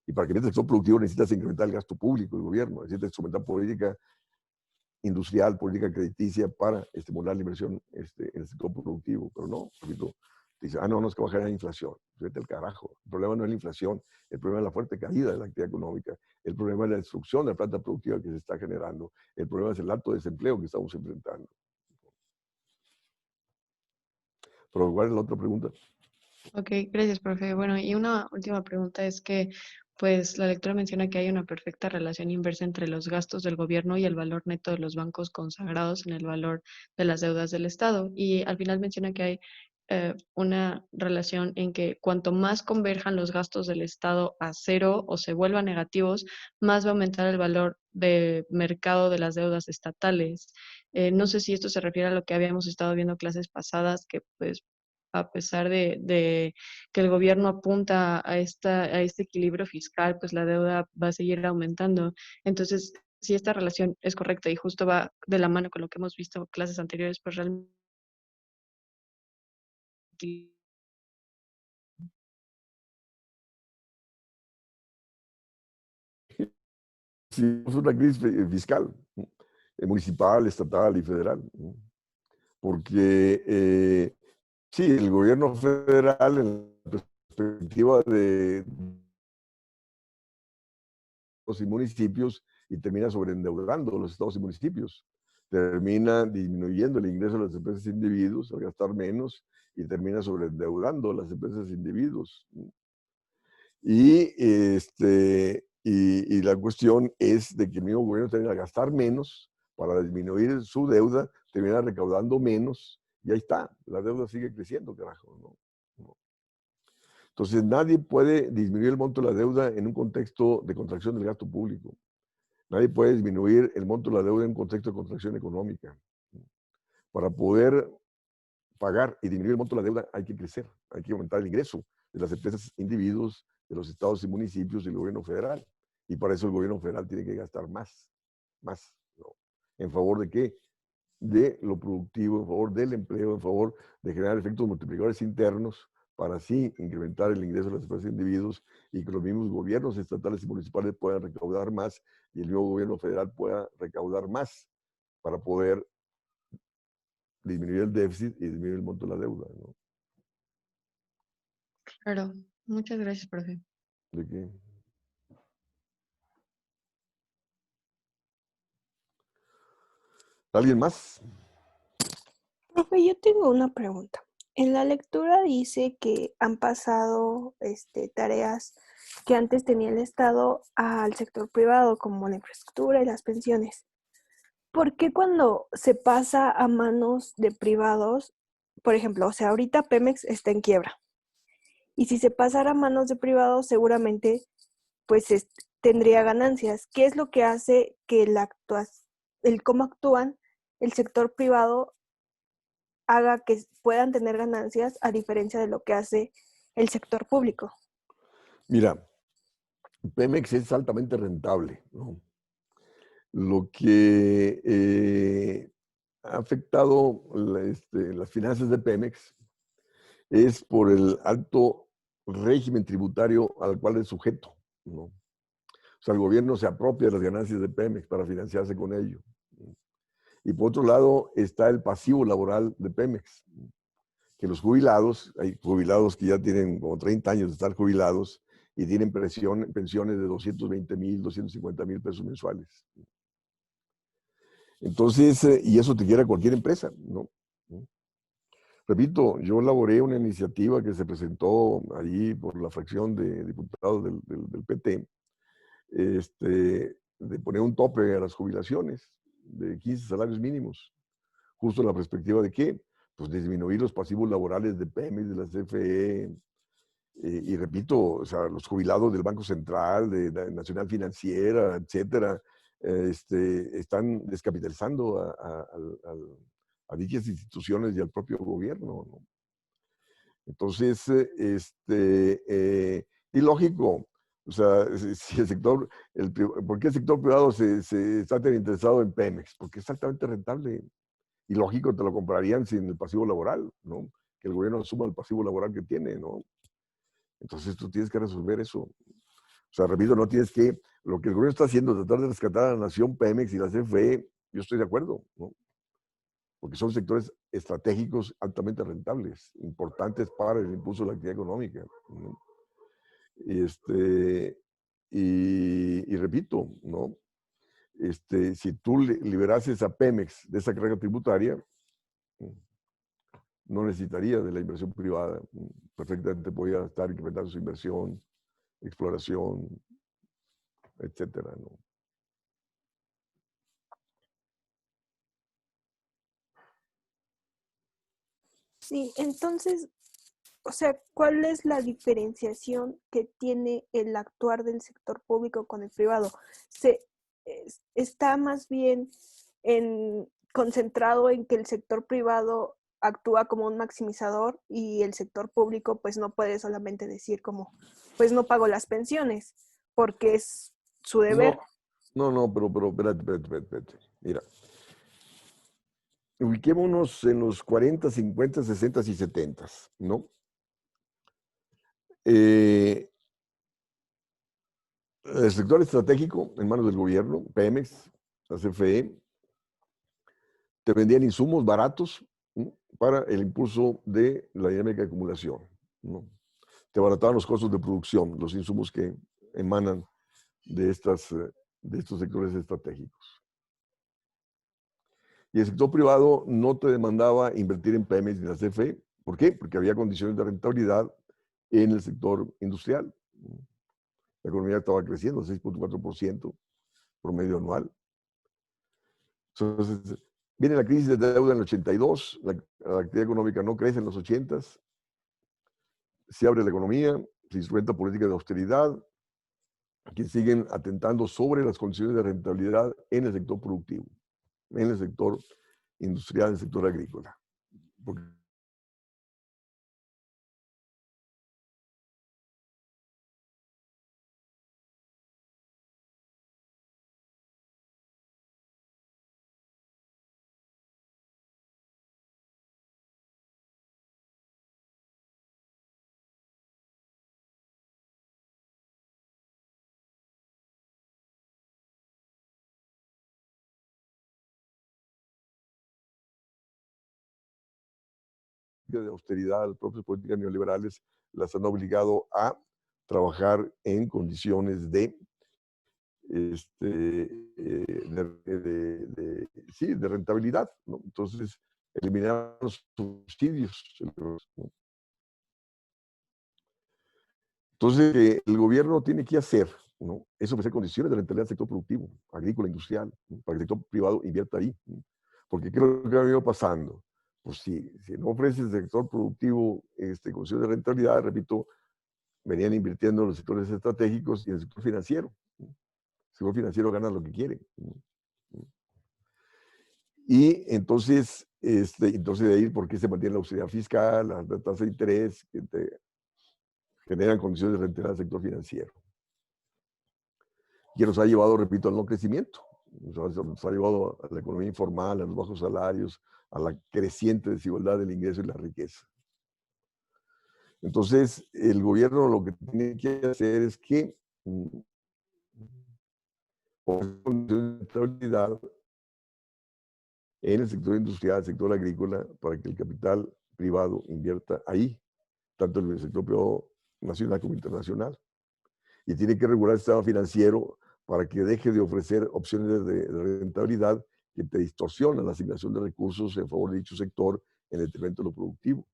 Y para que invierta en el sector productivo necesitas incrementar el gasto público del gobierno, necesitas instrumentar política industrial, política crediticia para estimular la inversión en el sector productivo. Pero no, repito, dice, no, es que bajar la inflación. Vete al carajo. El problema no es la inflación, el problema es la fuerte caída de la actividad económica, el problema es la destrucción de la planta productiva que se está generando, el problema es el alto desempleo que estamos enfrentando. Pero ¿cuál es la otra pregunta? Ok, gracias, profe. Bueno, y una última pregunta es que, pues, la lectura menciona que hay una perfecta relación inversa entre los gastos del gobierno y el valor neto de los bancos consagrados en el valor de las deudas del Estado. Y al final menciona que hay una relación en que cuanto más converjan los gastos del Estado a cero o se vuelvan negativos, más va a aumentar el valor de mercado de las deudas estatales. No sé si esto se refiere a lo que habíamos estado viendo clases pasadas, que pues a pesar de que el gobierno apunta a este equilibrio fiscal, pues la deuda va a seguir aumentando. Entonces, si esta relación es correcta y justo va de la mano con lo que hemos visto en clases anteriores, pues realmente Sí, es una crisis fiscal, municipal, estatal y federal, ¿no? Porque sí, el gobierno federal, en la perspectiva de los municipios, y termina sobreendeudando los estados y municipios, termina disminuyendo el ingreso de las empresas e individuos al gastar menos y termina sobreendeudando las empresas e individuos. Y la cuestión es de que el mismo gobierno termina a gastar menos para disminuir su deuda, termina recaudando menos, y ahí está, la deuda sigue creciendo, carajo, ¿no? ¿No? Entonces, nadie puede disminuir el monto de la deuda en un contexto de contracción del gasto público. Nadie puede disminuir el monto de la deuda en un contexto de contracción económica. Para poder pagar y disminuir el monto de la deuda hay que crecer, hay que aumentar el ingreso de las empresas, individuos, de los estados y municipios y el gobierno federal. Y para eso el gobierno federal tiene que gastar más, ¿no? ¿En favor de qué? De lo productivo, en favor del empleo, en favor de generar efectos multiplicadores internos para así incrementar el ingreso de las empresas e individuos y que los mismos gobiernos estatales y municipales puedan recaudar más y el nuevo gobierno federal pueda recaudar más para poder disminuir el déficit y disminuir el monto de la deuda, ¿no? claro. Muchas gracias, profe. ¿De qué? ¿Alguien más? Profe, yo tengo una pregunta. En la lectura dice que han pasado tareas que antes tenía el Estado al sector privado, como la infraestructura y las pensiones. ¿Por qué cuando se pasa a manos de privados, por ejemplo, o sea, ahorita Pemex está en quiebra, y si se pasara a manos de privados, seguramente pues tendría ganancias? ¿Qué es lo que hace que el cómo actúan el sector privado haga que puedan tener ganancias a diferencia de lo que hace el sector público? Mira, Pemex es altamente rentable, ¿no? Lo que ha afectado las finanzas de Pemex es por el alto régimen tributario al cual es sujeto, ¿no? O sea, el gobierno se apropia de las ganancias de Pemex para financiarse con ello, ¿no? Y por otro lado está el pasivo laboral de Pemex, que los jubilados, hay jubilados que ya tienen como 30 años de estar jubilados y tienen pensiones de 220,000, 250,000 pesos mensuales. Entonces, y eso te quiere cualquier empresa, ¿no? Repito, yo elaboré una iniciativa que se presentó ahí por la fracción de diputados del PT, de poner un tope a las jubilaciones de 15 salarios mínimos, justo en la perspectiva de qué, pues disminuir los pasivos laborales de Pemex, de la CFE, y repito, o sea, los jubilados del Banco Central, de la Nacional Financiera, etcétera, están descapitalizando a dichas instituciones y al propio gobierno, ¿no? Entonces, y lógico, o sea, si el sector, ¿por qué el sector privado se está tan interesado en Pemex? Porque es altamente rentable. Y lógico, te lo comprarían sin el pasivo laboral, ¿no? Que el gobierno asuma el pasivo laboral que tiene, ¿no? Entonces tú tienes que resolver eso. O sea, repito, no tienes que, lo que el gobierno está haciendo, tratar de rescatar a la nación Pemex y la CFE, yo estoy de acuerdo, ¿no? Porque son sectores estratégicos altamente rentables, importantes para el impulso de la actividad económica, ¿no? Y, y repito, ¿no? Si tú liberases a Pemex de esa carga tributaria, no necesitaría de la inversión privada. Perfectamente podía estar incrementando su inversión, exploración, etcétera, ¿no? Sí, entonces, o sea, ¿cuál es la diferenciación que tiene el actuar del sector público con el privado? Se, está más bien concentrado en que el sector privado actúa como un maximizador y el sector público pues no puede solamente decir como, pues no pago las pensiones, porque es su deber. No, pero espérate. Mira, ubiquémonos en los 40, 50, 60 y 70, ¿no? El sector estratégico en manos del gobierno, Pemex, la CFE, te vendían insumos baratos, ¿no?, para el impulso de la dinámica de acumulación, ¿no? Te abarataban los costos de producción, los insumos que emanan de, de estos sectores estratégicos. Y el sector privado no te demandaba invertir en Pemex ni la CFE. ¿Por qué? Porque había condiciones de rentabilidad en el sector industrial. La economía estaba creciendo, 6.4% promedio anual. Entonces, viene la crisis de deuda en el 82, la actividad económica no crece en los 80, se abre la economía, se instrumenta política de austeridad, que siguen atentando sobre las condiciones de rentabilidad en el sector productivo, en el sector industrial, en el sector agrícola. Porque de austeridad, las propias políticas neoliberales las han obligado a trabajar en condiciones sí, de rentabilidad, ¿no? Entonces, eliminar los subsidios, ¿no? Entonces, el gobierno tiene que hacer, ¿no?, es ofrecer condiciones de rentabilidad del sector productivo, agrícola, industrial, ¿no?, para que el sector privado invierta ahí, ¿no? Porque ¿qué es lo que ha venido pasando? Pues si no ofreces el sector productivo condiciones de rentabilidad, repito, venían invirtiendo en los sectores estratégicos y en el sector financiero, ¿no? El sector financiero gana lo que quiere, ¿no? Y entonces de ahí, ¿por qué se mantiene la austeridad fiscal, la tasa de interés, que te generan condiciones de rentabilidad del sector financiero? Que nos ha llevado, repito, al no crecimiento. Nos ha llevado a la economía informal, a los bajos salarios, a la creciente desigualdad del ingreso y la riqueza. Entonces, el gobierno lo que tiene que hacer es que condiciones de estabilidad en el sector industrial, el sector agrícola, para que el capital privado invierta ahí, tanto en el sector privado nacional como internacional. Y tiene que regular el sistema financiero para que deje de ofrecer opciones de rentabilidad que te distorsionan la asignación de recursos en favor de dicho sector en detrimento de lo productivo.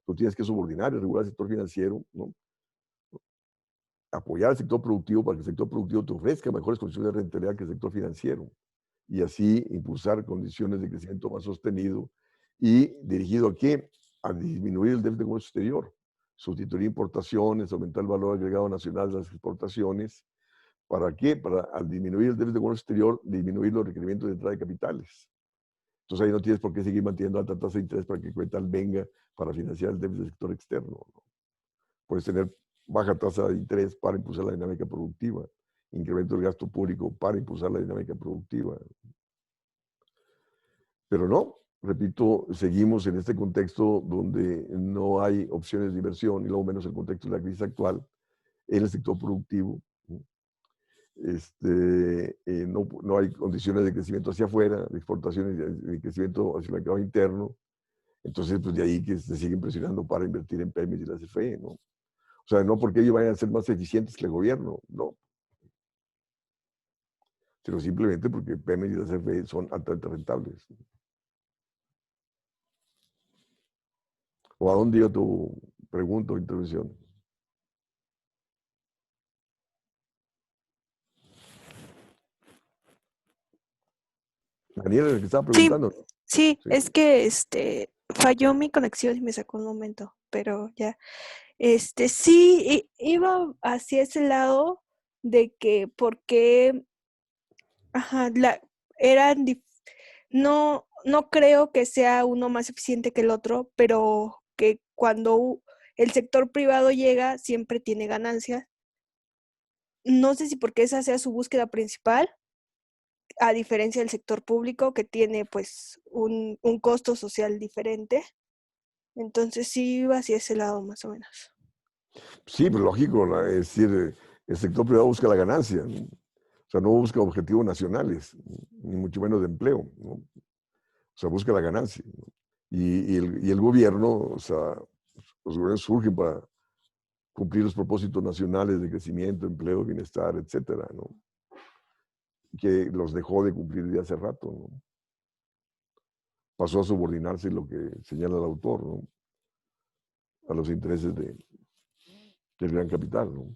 Tú tienes que subordinar y regular el sector financiero, ¿no?, apoyar al sector productivo para que el sector productivo te ofrezca mejores condiciones de rentabilidad que el sector financiero, y así impulsar condiciones de crecimiento más sostenido y dirigido a qué? A disminuir el déficit de comercio exterior, sustituir importaciones, aumentar el valor agregado nacional de las exportaciones. ¿Para qué? Para, al disminuir el déficit de comercio exterior, disminuir los requerimientos de entrada de capitales. Entonces ahí no tienes por qué seguir manteniendo alta tasa de interés para que el capital venga para financiar el déficit del sector externo, ¿no? Puedes tener baja tasa de interés para impulsar la dinámica productiva, incremento del gasto público para impulsar la dinámica productiva. Pero no, repito, seguimos en este contexto donde no hay opciones de inversión, y luego menos el contexto de la crisis actual en el sector productivo. No hay condiciones de crecimiento hacia afuera, de exportaciones, de crecimiento hacia el mercado interno. Entonces, pues de ahí que se siguen presionando para invertir en Pemex y la CFE, ¿no? O sea, no porque ellos vayan a ser más eficientes que el gobierno, no, sino simplemente porque Pemex y la CFE son altamente rentables. ¿O a dónde iba tu pregunta o intervención? Daniel, el que estaba Sí, preguntando. sí, Sí. es que falló mi conexión y me sacó un momento, pero ya. Sí, iba hacia ese lado de que porque, ajá, eran, no creo que sea uno más eficiente que el otro, pero que cuando el sector privado llega, siempre tiene ganancias. No sé si porque esa sea su búsqueda principal, a diferencia del sector público, que tiene pues un costo social diferente. Entonces sí iba hacia ese lado más o menos. Sí, pues lógico, es decir, el sector privado busca la ganancia, ¿no? O sea, no busca objetivos nacionales, ni mucho menos de empleo, ¿no? O sea, busca la ganancia, ¿no? Y el gobierno, o sea, los gobiernos surgen para cumplir los propósitos nacionales de crecimiento, empleo, bienestar, etcétera, ¿no? Que los dejó de cumplir de hace rato, ¿no? Pasó a subordinarse lo que señala el autor, ¿no? A los intereses del gran capital, ¿no?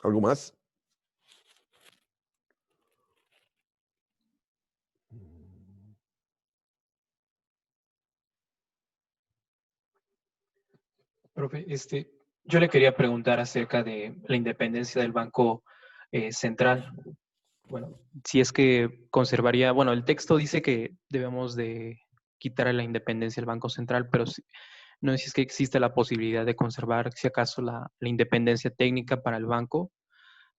¿Algo más? Profe, yo le quería preguntar acerca de la independencia del Banco Central. Bueno, si es que conservaría, bueno, el texto dice que debemos de quitarle la independencia al Banco Central, pero no sé si es que existe la posibilidad de conservar, si acaso, la independencia técnica para el banco,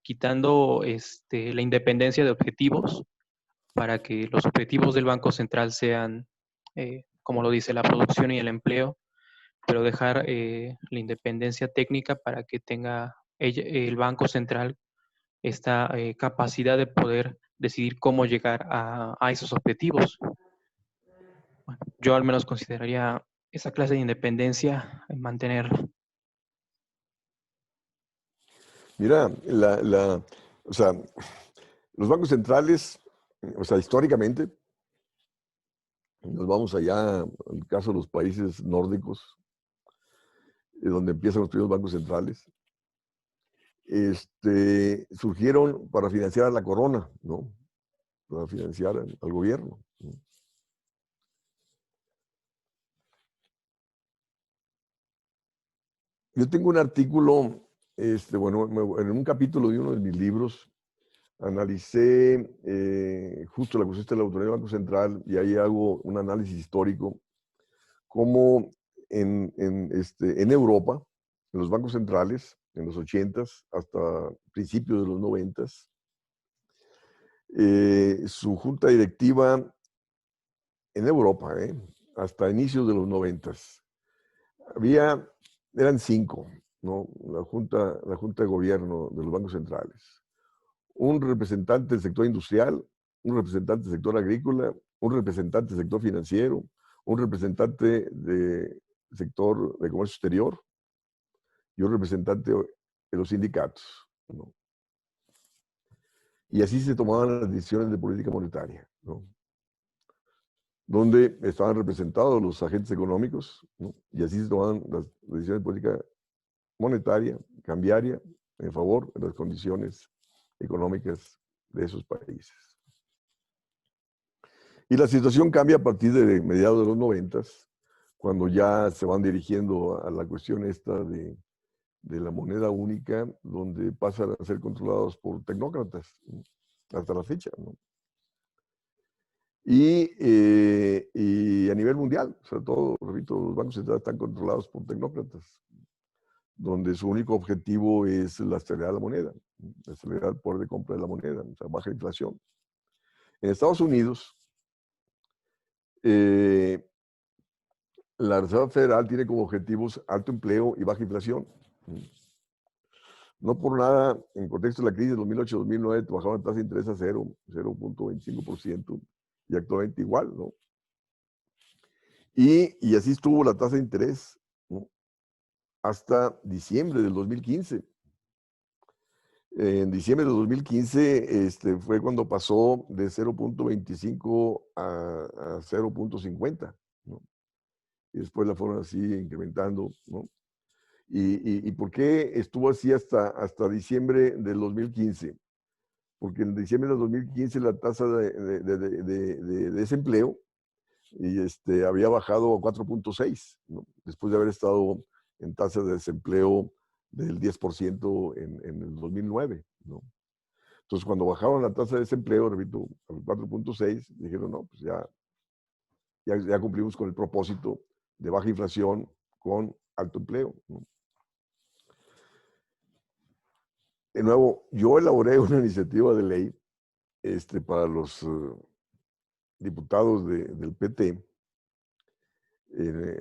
quitando la independencia de objetivos para que los objetivos del Banco Central sean, como lo dice, la producción y el empleo, pero dejar la independencia técnica para que tenga el Banco Central esta capacidad de poder decidir cómo llegar a esos objetivos. Bueno, yo al menos consideraría esa clase de independencia en mantenerla. Mira, o sea, los bancos centrales, o sea, históricamente, nos vamos allá, al caso de los países nórdicos, donde empiezan los primeros bancos centrales, surgieron para financiar a la corona, ¿no? Para financiar al gobierno, ¿no? Yo tengo un artículo, bueno, en un capítulo de uno de mis libros, analicé justo la cuestión de la autonomía del Banco Central y ahí hago un análisis histórico, cómo en Europa, en los bancos centrales, en los 80s hasta principios de los 90s, su junta directiva en Europa, hasta inicios de los 90s, eran 5, ¿no? La junta de gobierno de los bancos centrales. Un representante del sector industrial, un representante del sector agrícola, un representante del sector financiero, un representante del sector de comercio exterior y un representante de los sindicatos, ¿no? Y así se tomaban las decisiones de política monetaria, ¿no? Donde estaban representados los agentes económicos, ¿no? Y así se tomaban las decisiones de política monetaria, cambiaria, en favor de las condiciones económicas de esos países. Y la situación cambia a partir de mediados de los 90s, cuando ya se van dirigiendo a la cuestión esta de la moneda única, donde pasan a ser controlados por tecnócratas, ¿no? Hasta la fecha, ¿no? Y a nivel mundial, sobre todo, repito, los bancos centrales están controlados por tecnócratas, donde su único objetivo es la estabilidad de la moneda, la estabilidad del poder de compra de la moneda, o sea, baja inflación. En Estados Unidos, eh, la Reserva Federal tiene como objetivos alto empleo y baja inflación. No por nada, en contexto de la crisis de 2008-2009, bajaron la tasa de interés a 0.25%, y actualmente igual, ¿no? Y así estuvo la tasa de interés, ¿no? Hasta diciembre del 2015. En diciembre del 2015 fue cuando pasó de 0.25 a 0.50, ¿no? Y después la fueron así incrementando, ¿no? ¿Y por qué estuvo así hasta diciembre del 2015? porque en diciembre de 2015 la tasa de desempleo había bajado a 4.6, ¿no? Después de haber estado en tasas de desempleo del 10% en el 2009, ¿no? Entonces, cuando bajaron la tasa de desempleo, repito, al 4.6, dijeron, no, pues ya cumplimos con el propósito de baja inflación con alto empleo, ¿no? De nuevo, yo elaboré una iniciativa de ley para los diputados del PT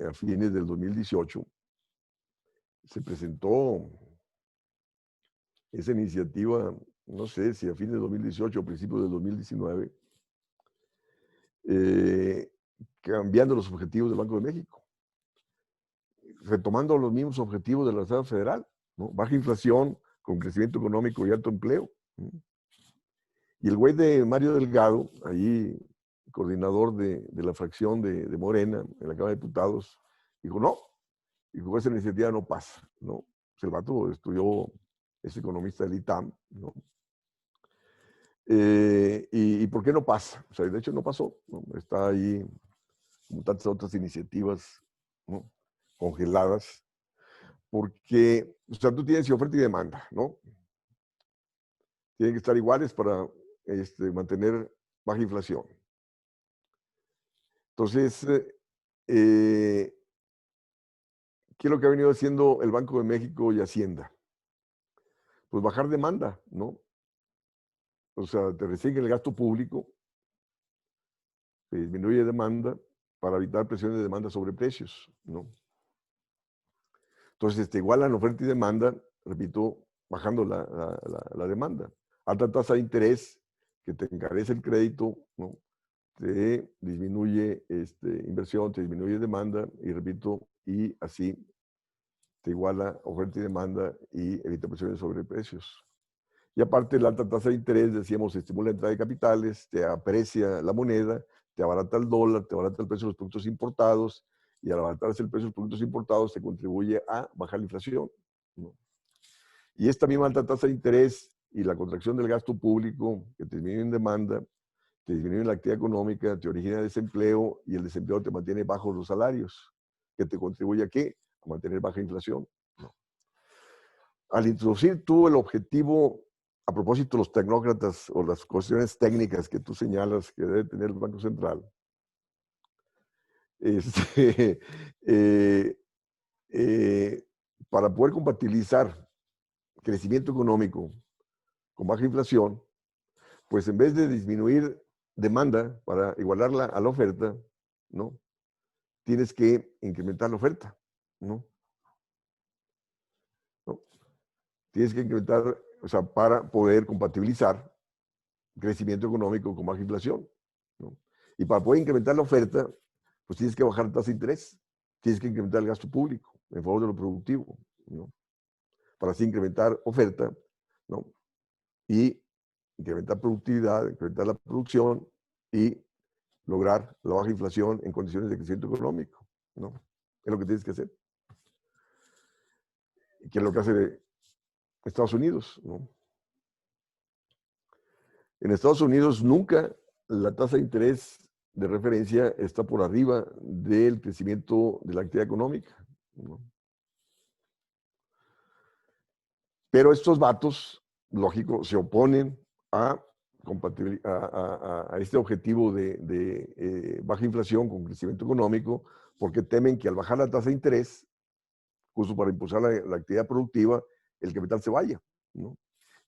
a fines del 2018. Se presentó esa iniciativa, no sé si a fines del 2018 o principios del 2019, cambiando los objetivos del Banco de México, retomando los mismos objetivos de la Reserva Federal, ¿no? Baja inflación, con crecimiento económico y alto empleo, ¿no? Y el güey de Mario Delgado, ahí coordinador de la fracción de Morena en la Cámara de Diputados, dijo, no, dijo, esa iniciativa no pasa, ¿no? Pues el vato estudió, es economista del ITAM, ¿no? ¿Y por qué no pasa? O sea, de hecho no pasó, ¿no? Está ahí como tantas otras iniciativas, ¿no?, congeladas, porque, o sea, tú tienes oferta y demanda, ¿no? Tienen que estar iguales para mantener baja inflación. Entonces, ¿qué es lo que ha venido haciendo el Banco de México y Hacienda? Pues bajar demanda, ¿no? O sea, te restringe el gasto público, se disminuye demanda para evitar presión de demanda sobre precios, ¿no? Entonces, te igualan oferta y demanda, repito, bajando la demanda. Alta tasa de interés que te encarece el crédito, ¿no? Te disminuye inversión, te disminuye demanda y repito, y así te iguala oferta y demanda y evita presiones sobre precios. Y aparte, la alta tasa de interés, decíamos, estimula la entrada de capitales, te aprecia la moneda, te abarata el dólar, te abarata el precio de los productos importados, y al abaratarse el precio de los productos importados, te contribuye a bajar la inflación, ¿no? Y esta misma alta tasa de interés y la contracción del gasto público, que te disminuye en demanda, te disminuye la actividad económica, te origina desempleo, y el desempleo te mantiene bajos los salarios, que te contribuye ¿a qué? A mantener baja inflación, ¿no? Al introducir tú el objetivo, a propósito de los tecnócratas o las cuestiones técnicas que tú señalas que debe tener el Banco Central, eh, para poder compatibilizar crecimiento económico con baja inflación, pues en vez de disminuir demanda para igualarla a la oferta, ¿no?, tienes que incrementar la oferta, ¿no? ¿No? Tienes que incrementar, o sea, para poder compatibilizar crecimiento económico con baja inflación, ¿no? Y para poder incrementar la oferta, pues tienes que bajar la tasa de interés, tienes que incrementar el gasto público en favor de lo productivo, ¿no? Para así incrementar oferta, ¿no?, y incrementar productividad, incrementar la producción y lograr la baja inflación en condiciones de crecimiento económico, ¿no? Es lo que tienes que hacer. Que es lo que hace Estados Unidos, ¿no? En Estados Unidos nunca la tasa de interés de referencia está por arriba del crecimiento de la actividad económica, ¿no? Pero estos vatos, lógico, se oponen a este objetivo de baja inflación con crecimiento económico, porque temen que al bajar la tasa de interés, justo para impulsar la actividad productiva, el capital se vaya, ¿no?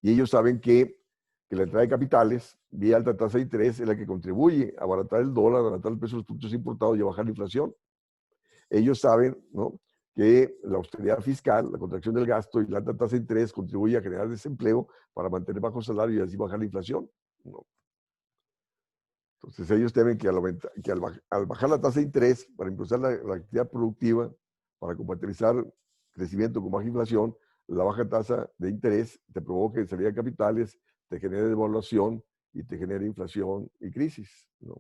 Y ellos saben que la entrada de capitales, vía alta tasa de interés, es la que contribuye a abaratar el dólar, a abaratar el precio de los productos importados y a bajar la inflación. Ellos saben, ¿no?, que la austeridad fiscal, la contracción del gasto y la alta tasa de interés contribuye a generar desempleo para mantener bajo salario y así bajar la inflación, ¿no? Entonces ellos temen que al bajar la tasa de interés para impulsar la actividad productiva, para compatibilizar crecimiento con baja inflación, la baja tasa de interés te provoque salida de capitales, te genere devaluación y te genere inflación y crisis, ¿no?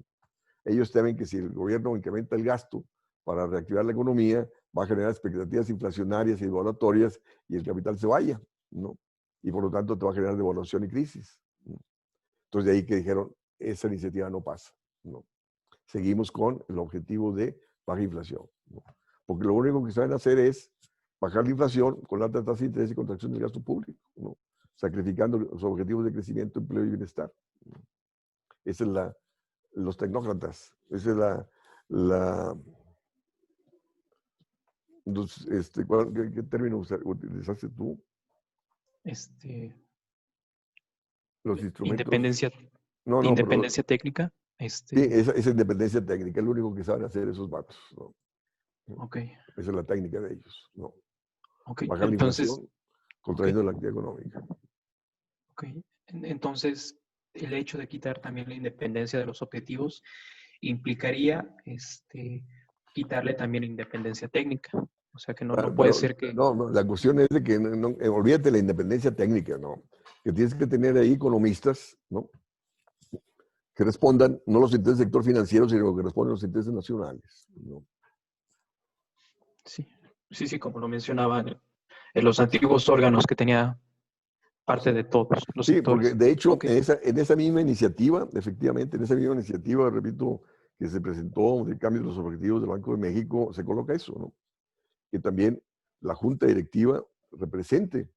Ellos temen que si el gobierno incrementa el gasto para reactivar la economía, va a generar expectativas inflacionarias y devaluatorias y el capital se vaya, ¿no? Y por lo tanto te va a generar devaluación y crisis, ¿no? Entonces, de ahí que dijeron, esa iniciativa no pasa. No. Seguimos con el objetivo de baja inflación. ¿No? Porque lo único que saben hacer es bajar la inflación con la alta tasa de interés y contracción del gasto público, ¿no? Sacrificando los objetivos de crecimiento, empleo y bienestar. ¿No? Esa es los tecnócratas. Esa es ¿qué término utilizaste tú? Los instrumentos. Independencia, No, pero independencia técnica. sí, esa independencia técnica, es lo único que saben hacer esos vatos, ¿no? Ok, Esa es la técnica de ellos, ¿no? ok. Bajar la Entonces, inflación, contrayendo la actividad económica. ok. Entonces, el hecho de quitar también la independencia de los objetivos implicaría quitarle también la independencia técnica. O sea que no, no puede Pero ser que... no, la cuestión es de que olvídate la independencia técnica, ¿no? Que tienes que tener ahí economistas, ¿no? Que respondan no los intereses del sector financiero, sino que respondan los intereses nacionales, ¿no? Sí, sí, sí, como lo mencionaban en los antiguos órganos que tenía parte de todos los Sí, porque sectores. de hecho, Ok, en esa misma iniciativa, efectivamente, en esa misma iniciativa, repito, que se presentó de cambio de los objetivos del Banco de México, se coloca eso, ¿no? Que también la junta directiva represente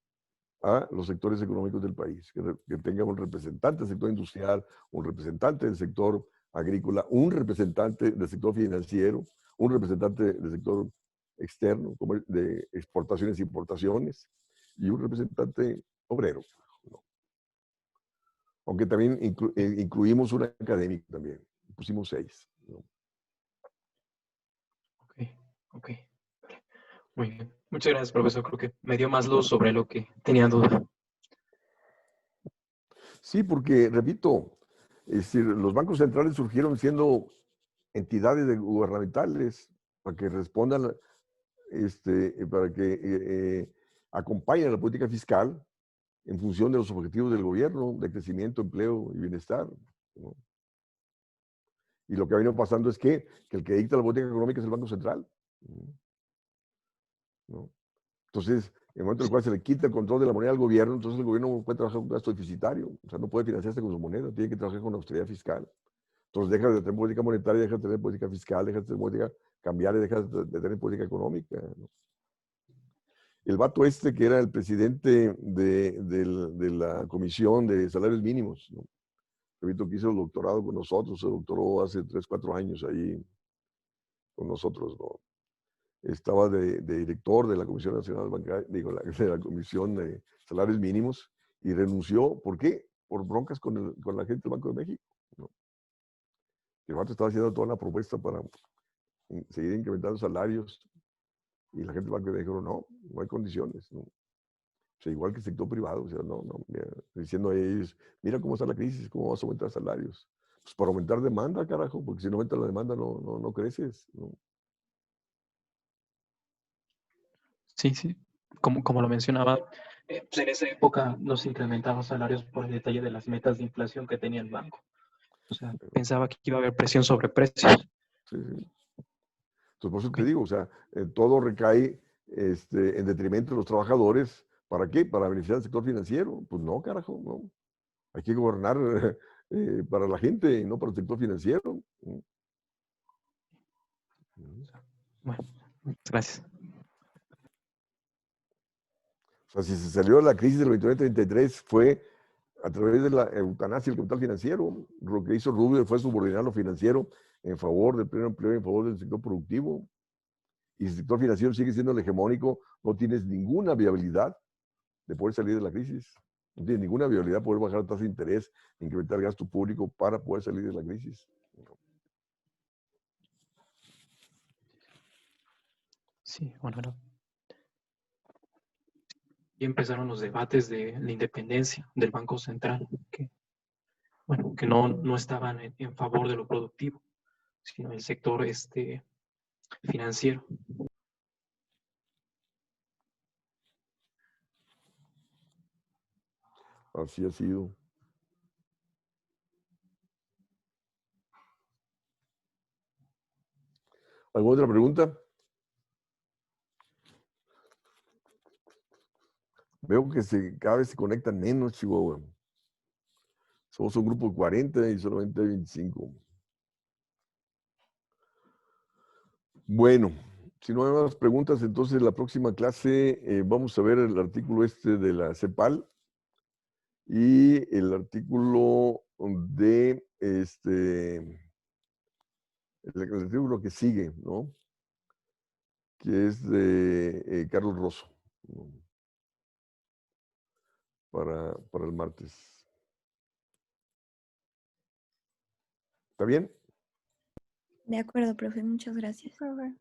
a los sectores económicos del país, que tenga un representante del sector industrial, un representante del sector agrícola, un representante del sector financiero, un representante del sector externo, como de exportaciones e importaciones, y un representante obrero, ¿no? Aunque también incluimos un académico también, pusimos 6, ¿no? ok, ok. Muy bien. Muchas gracias, profesor. Creo que me dio más luz sobre lo que tenía duda. Sí, porque, repito, es decir, los bancos centrales surgieron siendo entidades gubernamentales para que respondan, para que acompañen la política fiscal en función de los objetivos del gobierno, de crecimiento, empleo y bienestar, ¿no? Y lo que ha venido pasando es que el que dicta la política económica es el Banco Central, ¿no? Entonces, en el momento en el cual se le quita el control de la moneda al gobierno, entonces el gobierno no puede trabajar con gasto deficitario, o sea, no puede financiarse con su moneda, tiene que trabajar con austeridad fiscal. Entonces deja de tener política monetaria, deja de tener política fiscal, deja de tener política cambiaria, deja de tener política económica, ¿no? El vato que era el presidente de la Comisión de Salarios Mínimos, ¿no? Repito, que hizo el doctorado con nosotros, se doctoró hace 3, 4 años ahí con nosotros, ¿no? Estaba de director de la Comisión Nacional Bancaria, digo, de la Comisión de Salarios Mínimos, y renunció. ¿Por qué? Por broncas con la gente del Banco de México, ¿no? El vato estaba haciendo toda una propuesta para seguir incrementando salarios, y la gente del Banco de México dijo, no hay condiciones, ¿no? O sea, igual que el sector privado, o sea, mira, diciendo a ellos, mira cómo está la crisis, cómo vas a aumentar salarios. Pues para aumentar demanda, carajo, porque si no aumenta la demanda no creces, ¿no? Sí, sí. Como lo mencionaba, pues en esa época no se incrementaban salarios por el detalle de las metas de inflación que tenía el banco. O sea, pensaba que iba a haber presión sobre precios. Sí, sí. Entonces, por eso Ok. te digo, o sea, todo recae en detrimento de los trabajadores. ¿Para qué? ¿Para beneficiar al sector financiero? Pues no, carajo, no. Hay que gobernar para la gente y no para el sector financiero. Bueno, gracias. O sea, si se salió de la crisis del 29-33 fue a través de la eutanasia del capital financiero. Lo que hizo Rubio fue subordinar lo financiero en favor del pleno empleo, en favor del sector productivo. Y si el sector financiero sigue siendo el hegemónico, no tienes ninguna viabilidad de poder salir de la crisis. No tienes ninguna viabilidad de poder bajar la tasa de interés, incrementar el gasto público para poder salir de la crisis. Sí, bueno. Y empezaron los debates de la independencia del Banco Central, que no estaban en favor de lo productivo, sino el sector financiero. Así ha sido. ¿Alguna otra pregunta? Veo que cada vez se conectan menos, Chihuahua. Somos un grupo de 40 y solamente hay 25. Bueno, si no hay más preguntas, entonces la próxima clase vamos a ver el artículo este de la CEPAL y el artículo de el artículo que sigue, ¿no? Que es de Carlos Rosso, ¿no? Para el martes. ¿Está bien? De acuerdo, profe, muchas gracias. A ver.